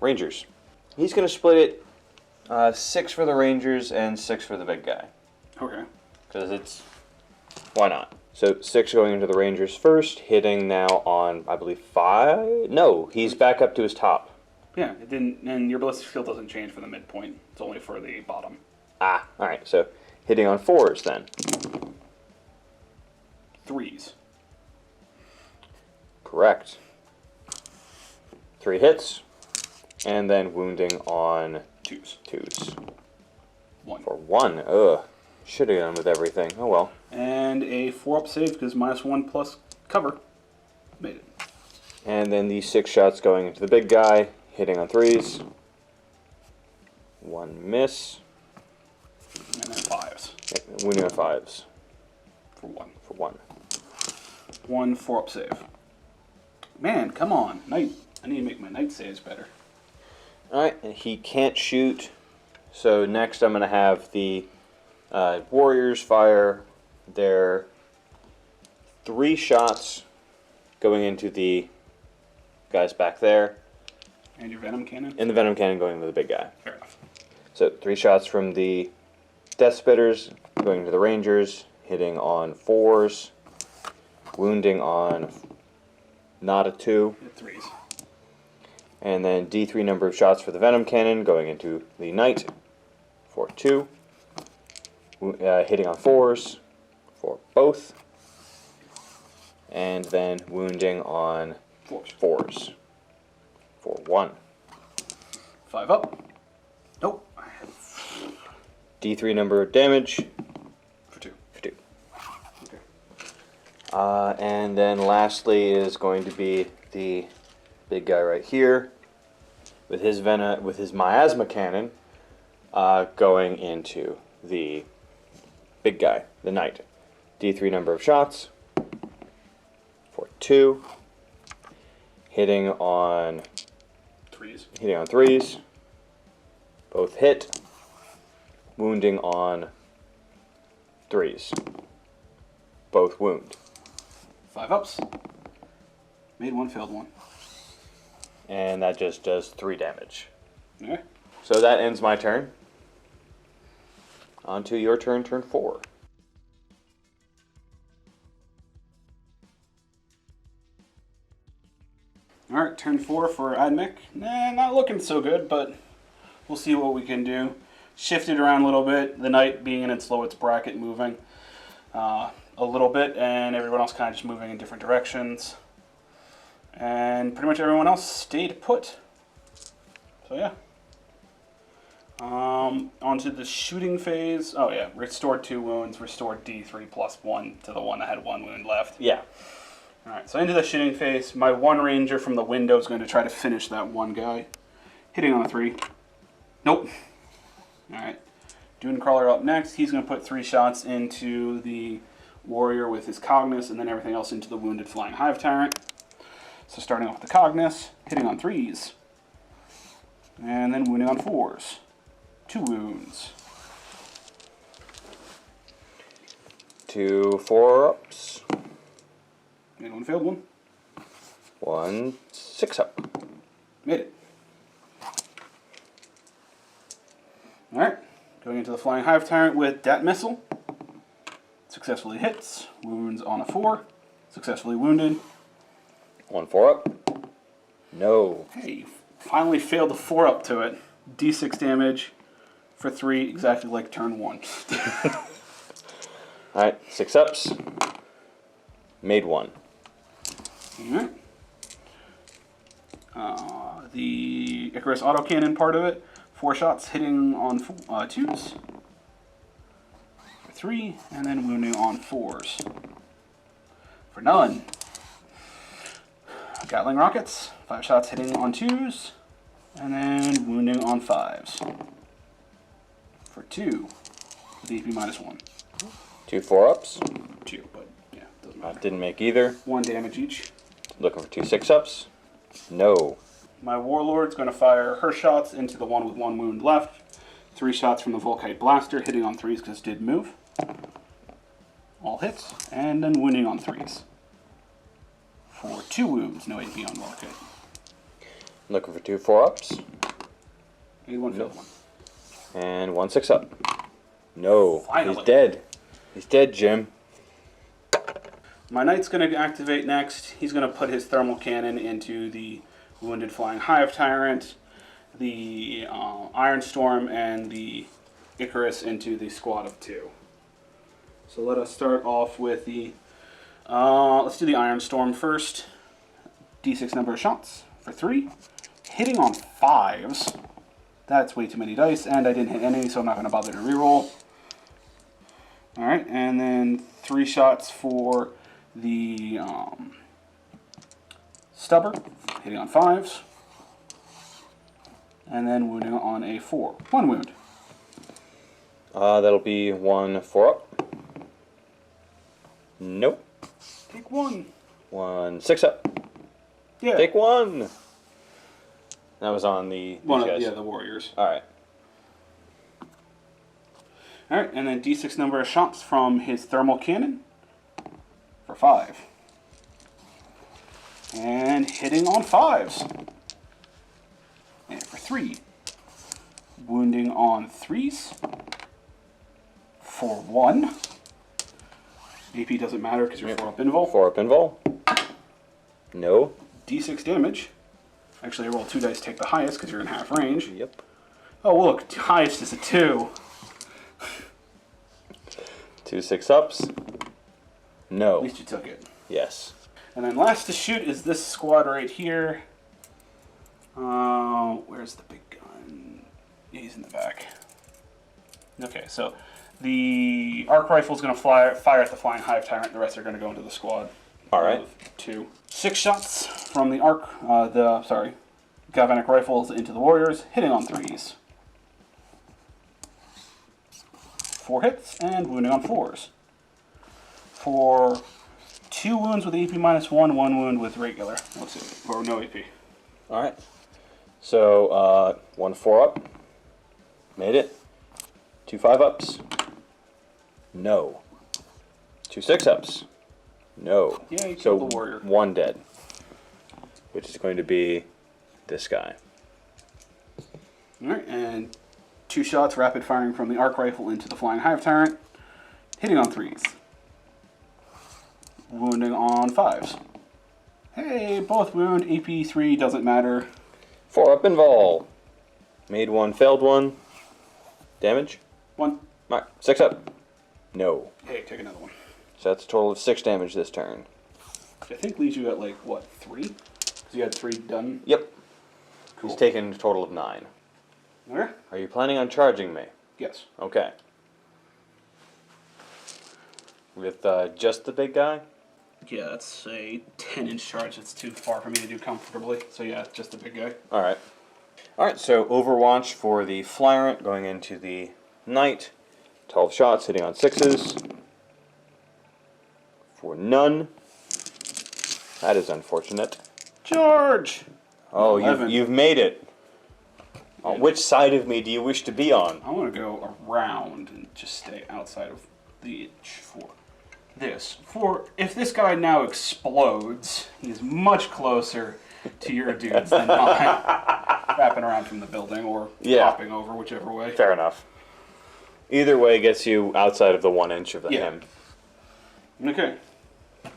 Rangers. He's gonna split it 6 for the Rangers and 6 for the big guy. Okay. Because why not? So 6 going into the Rangers first, hitting now on, I believe, 5? No, he's back up to his top. Yeah, it didn't, and your ballistic skill doesn't change for the midpoint. It's only for the bottom. Alright, so hitting on 4s then. 3s. Correct. 3 hits, and then wounding on 2s. 1. For 1, ugh. Should have gone with everything, oh well. And a 4-up save because -1 plus cover. Made it. And then the 6 shots going into the big guy, hitting on 3s. 1 miss. And then 5s. Wounding on 5s. For 1. For 1. 1 4-up save. Man, come on. Knight. I need to make my knight saves better. Alright, and he can't shoot. So next I'm going to have the Warriors fire their 3 shots going into the guys back there. And your Venom Cannon? And the Venom Cannon going into the big guy. Fair enough. So 3 shots from the Death Spitters going to the Rangers, hitting on 4s, wounding on not a 2. 3s. And then D3 number of shots for the Venom Cannon going into the Knight for 2. Hitting on 4s for both. And then wounding on 4s for 1. 5 up. Nope. D3 number of damage For 2. for 2. Okay. And then lastly is going to be the big guy right here with his miasma cannon going into the big guy, the Knight. D3 number of shots for 2. Hitting on 3s. Both hit. Wounding on 3s. Both wound. 5 ups. Made 1, failed 1. And that just does 3 damage. Okay. So that ends my turn. On to your turn, turn 4. Alright, turn 4 for Admech. Not looking so good, but we'll see what we can do. Shifted around a little bit, the Knight being in its lowest bracket moving a little bit, and everyone else kind of just moving in different directions. And pretty much everyone else stayed put. So yeah. Onto the shooting phase. Oh yeah, restored 2 wounds, restored D3 plus 1 to the one that had 1 wound left. Yeah. Alright, so into the shooting phase. My 1 ranger from the window is going to try to finish that 1 guy. Hitting on a 3. Nope. Alright. Dune Crawler up next. He's going to put 3 shots into the warrior with his Cognis, and then everything else into the wounded Flying Hive Tyrant. So starting off with the Cognis, hitting on 3s. And then wounding on 4s. 2 wounds. 2 4-ups. Made one, failed one. 1 6-up. Made it. Alright, going into the Flying Hive Tyrant with Dat Missile. Successfully hits. Wounds on a 4. Successfully wounded. 1 4-up. No. Hey, finally failed the 4-up to it. D6 damage for 3, exactly like turn 1. Alright, 6-ups. Made 1. Alright. The Icarus autocannon part of it. 4 shots hitting on 2s. For 3, and then wounding on 4s. For none. Gatling rockets. 5 shots hitting on 2s. And then wounding on 5s. For 2. With AP -1. 2 4-ups. 2, but yeah, doesn't matter. Didn't make either. 1 damage each. Looking for 2 6-ups. No. My Warlord's going to fire her shots into the one with 1 wound left. 3 shots from the Volkite Blaster, hitting on 3s because it did move. All hits, and then wounding on 3s. For 2 wounds, no AP on Volkite. Looking for 2 4-ups. 81 failed one. And 1 6-up. No. Finally. He's dead. He's dead, Jim. My Knight's going to activate next. He's going to put his thermal cannon into the wounded Flying Hive Tyrant, the Iron Storm, and the Icarus into the squad of 2. So let us start off with the... let's do the Iron Storm first. D6 number of shots for 3. Hitting on 5s. That's way too many dice, and I didn't hit any, so I'm not going to bother to reroll. Alright, and then 3 shots for the Stubber, hitting on 5s. And then wounding on a 4. 1 wound. That'll be 1 4-up. Nope. Take 1. 1 6-up. Yeah. Take 1. That was on the One guys. of, yeah, the Warriors. Alright. Alright, and then D6 number of shots from his thermal cannon for 5. And hitting on 5s. And for 3. Wounding on 3s. For 1. AP doesn't matter because you're 4-up invul. 4-up invul. No. D6 damage. Actually, I roll 2 dice, take the highest because you're in half range. Yep. Oh, look, highest is a 2. 2 6-ups. No. At least you took it. Yes. And then last to shoot is this squad right here. Where's the big gun? Yeah, he's in the back. Okay, so the arc rifle is going to fire at the Flying Hive Tyrant. The rest are going to go into the squad. All right. 2. 6 shots from the galvanic rifles into the Warriors, hitting on 3s. 4 hits and wounding on 4s. For 2 wounds with AP -1, 1 wound with regular. Let's see, or no AP. Alright. So, 1 4-up. Made it. 2 5-ups. No. 2 6-ups. No. Yeah, you So, killed the Warrior. 1 dead. Which is going to be this guy. Alright, and 2 shots rapid firing from the arc rifle into the Flying Hive Tyrant, hitting on 3s. Wounding on 5s. Hey, both wound, AP 3, doesn't matter. 4-up invul. Made 1, failed 1. Damage? 1. Alright, 6-up. No. Hey, take another one. So that's a total of 6 damage this turn. Which I think leaves you at like, what, 3? Because you had 3 done. Yep. Cool. He's taken a total of 9. Where? Are you planning on charging me? Yes. Okay. With just the big guy? Yeah, that's a 10-inch charge. It's too far for me to do comfortably. So yeah, just a big guy. Alright. Alright, so Overwatch for the Flyrant going into the Knight. 12 shots, hitting on 6s. For none. That is unfortunate. Charge! Oh, 11. you've made it. On which side of me do you wish to be on? I want to go around and just stay outside of the itch for this. For if this guy now explodes, he's much closer to your dudes than mine. Wrapping around from the building or hopping over, whichever way. Fair enough. Either way gets you outside of the 1 inch of him. Okay. I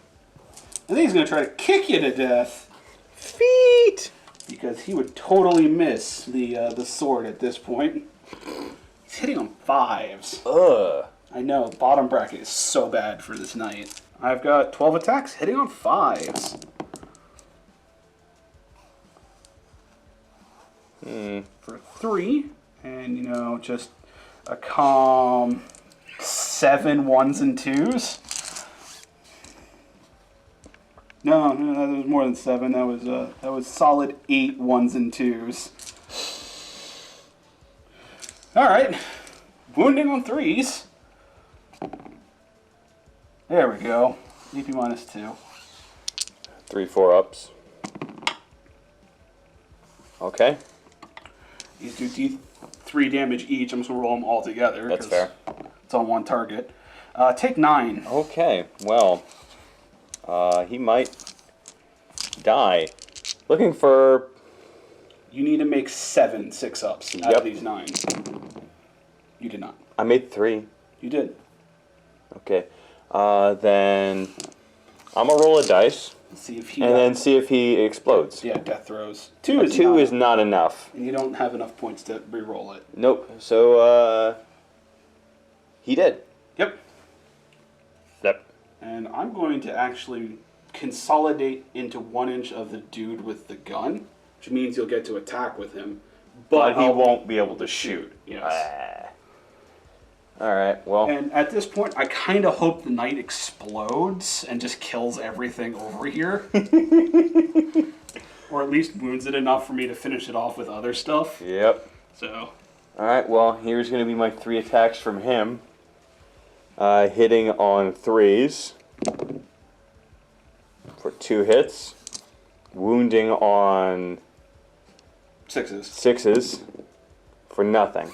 think he's going to try to kick you to death. Feet! Because he would totally miss the sword at this point. He's hitting on 5s. Ugh. I know, bottom bracket is so bad for this night. I've got 12 attacks hitting on 5s. For 3, and just a calm 7 1s and 2s. No, that was more than 7. That was solid 8 1s and 2s. All right, wounding on 3s. There we go. AP minus 2. 3 4-ups. Okay. These do D3 damage each. I'm just going to roll them all together. That's fair. It's on one target. Take 9. Okay, well, he might die. Looking for... You need to make 7 6-ups out of these 9. You did not. I made 3. You did. Okay. Then I'm going to roll a dice. See if he and then see if he explodes. Yeah, death throws. 2 is 2 is not enough. And you don't have enough points to re-roll it. Nope. So, he did. Yep. Yep. And I'm going to actually consolidate into 1 inch of the dude with the gun, which means you'll get to attack with him. But he won't be able to shoot. Yes. Alright, well. And at this point, I kind of hope the knight explodes and just kills everything over here. Or at least wounds it enough for me to finish it off with other stuff. Yep. So. Alright, well, here's going to be my 3 attacks from him. Hitting on 3s. For 2 hits. Wounding on 6s. 6s. For nothing.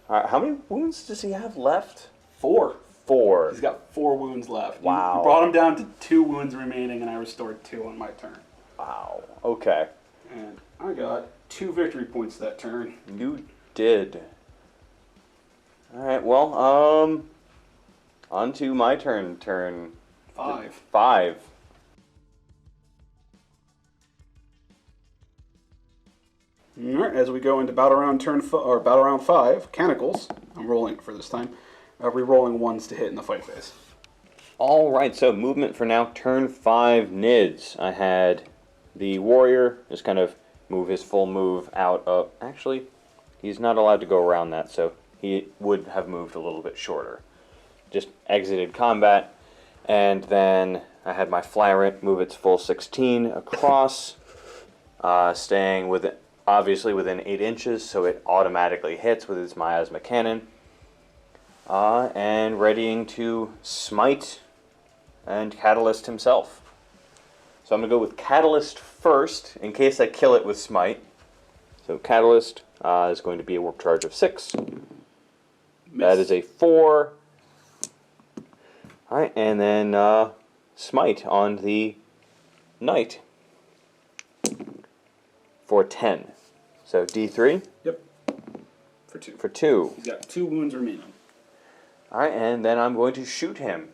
Alright, how many wounds does he have left? 4. 4. He's got 4 wounds left. Wow. You brought him down to 2 wounds remaining, and I restored 2 on my turn. Wow. Okay. And I got 2 victory points that turn. You did. Alright, well, on to my turn. Turn 5. 5. Alright, as we go into battle round battle round 5, mechanicals. I'm rolling for this time. Re-rolling 1s to hit in the fight phase. Alright, so movement for now, turn 5 Nids. I had the warrior just kind of move his full move out of... Actually, he's not allowed to go around that, so he would have moved a little bit shorter. Just exited combat, and then I had my Flyrant move its full 16 across, staying with obviously within 8 inches, so it automatically hits with its miasma cannon. And readying to smite and catalyst himself. So I'm going to go with catalyst first, in case I kill it with smite. So catalyst is going to be a warp charge of 6. Miss. That is a 4. Alright, and then smite on the knight for 10. So D3. Yep. For 2. For 2. He's got 2 wounds remaining. Alright, and then I'm going to shoot him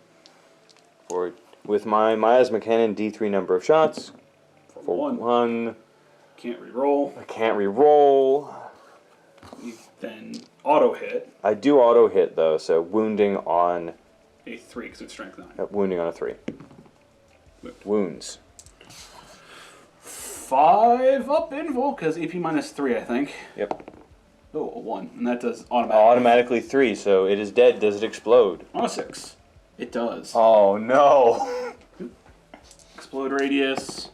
with my miasma cannon, D3 number of shots. For 1. Can't re-roll. I can't re-roll. You then auto hit. I do auto hit though, so wounding on A 3 because it's strength 9. wounding on a 3. Wounds. 5 up invul because AP minus 3, I think. Yep. Oh, a 1, and that does automatically. Automatically 3, so it is dead. Does it explode? On a 6. It does. Oh no. Explode radius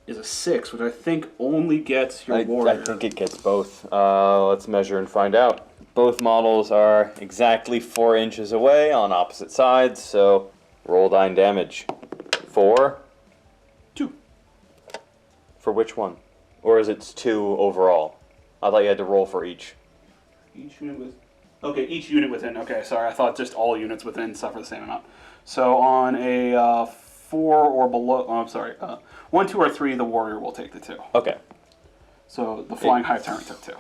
is a 6, which I think only gets your warrior. I think it gets both. Let's measure and find out. Both models are exactly 4 inches away on opposite sides, so roll 9 damage. 4. 2. For which one? Or is it 2 overall? I thought you had to roll for each. Each unit with... Okay, each unit within. Okay, sorry. I thought just all units within suffer the same amount. So on a 4 or below... Oh, I'm sorry. 1, 2, or 3, the warrior will take the 2. Okay. So the flying hive tyrant took 2.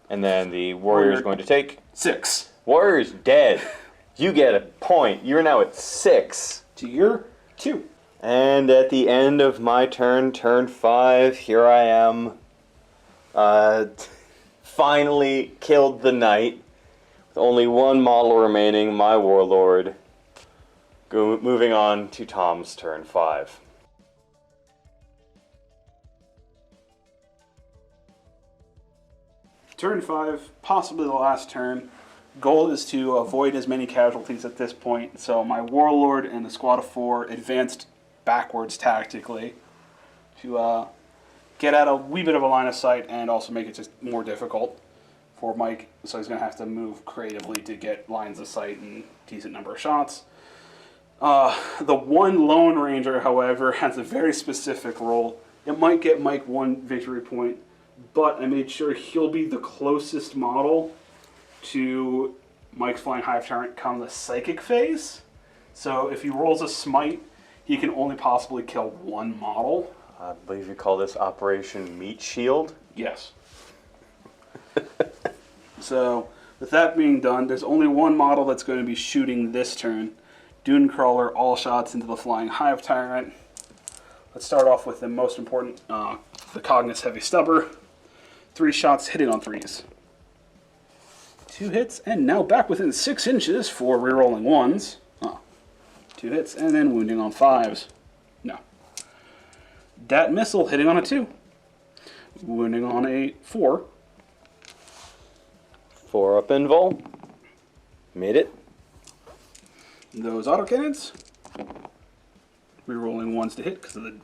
And then the warrior is going to take... 6. Warrior's dead. You get a point. You're now at 6. To your 2. And at the end of my turn, turn 5, here I am. Finally killed the knight. With only 1 model remaining, my warlord. Moving on to Tom's turn 5. Turn 5, possibly the last turn. Goal is to avoid as many casualties at this point. So my warlord and the squad of 4 advanced backwards tactically to get out a wee bit of a line of sight and also make it just more difficult for Mike. So he's going to have to move creatively to get lines of sight and decent number of shots. The one Lone Ranger, however, has a very specific role. It might get Mike 1 victory point, but I made sure he'll be the closest model to Mike's Flying Hive Tyrant come the Psychic phase. So if he rolls a Smite, he can only possibly kill 1 model. I believe you call this Operation Meat Shield. Yes. So with that being done, there's only 1 model that's going to be shooting this turn. Dune Crawler, all shots into the Flying Hive Tyrant. Let's start off with the most important, the Cognis Heavy Stubber. 3 shots hitting on 3s. 2 hits, and now back within 6 inches for rerolling 1s. 2 hits, and then wounding on 5s. No. Dat Missile hitting on a 2. Wounding on a 4. 4 up invul. Made it. Those autocannons. Rerolling 1s to hit because of the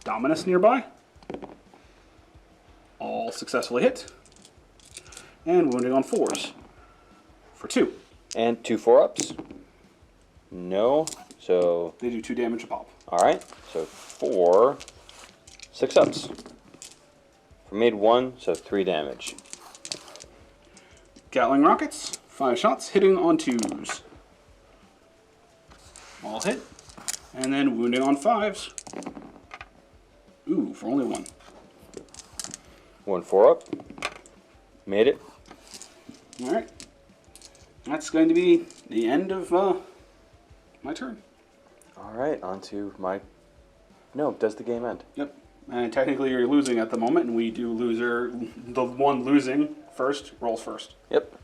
Dominus nearby. All successfully hit. And wounding on 4s. For 2. And 2 4-ups. No. So... They do 2 damage a pop. Alright. So 4 6-ups. Made 1, so 3 damage. Gatling rockets. 5 shots hitting on 2s. All hit. And then wounding on 5s. Ooh, for only 1. 1 4-up. Made it. Alright. That's going to be the end of my turn. Alright, on to my... No, does the game end? Yep. And technically you're losing at the moment, and we do loser... The one losing first rolls first. Yep.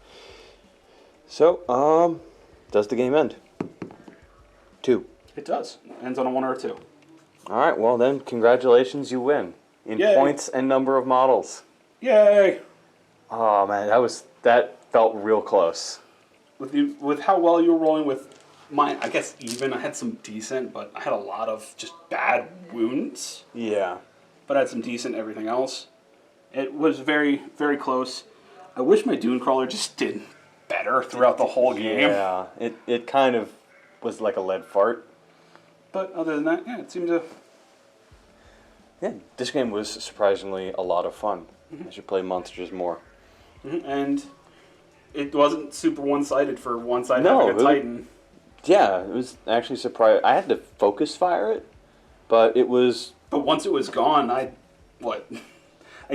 So, does the game end? 2. It does. Ends on a 1 or a 2. Alright, well then, congratulations, you win. In Yay. points and number of models. Yay! Oh man, that felt real close. With how well you were rolling with mine, I guess even. I had some decent, but I had a lot of just bad wounds. Yeah. But I had some decent everything else. It was very, very close. I wish my Dune Crawler just did better throughout the whole game. Yeah, it kind of was like a lead fart. But other than that, yeah, it seemed to... Yeah, this game was surprisingly a lot of fun. I should play Monsters more. And it wasn't super one-sided for one side No, having a Titan. Yeah, it was actually surprising. I had to focus fire it, but it was... But once it was gone, I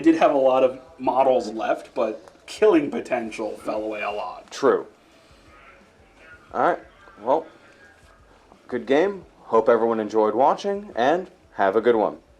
did have a lot of models left, but killing potential fell away a lot. True. Alright, well, good game. Hope everyone enjoyed watching, and have a good one.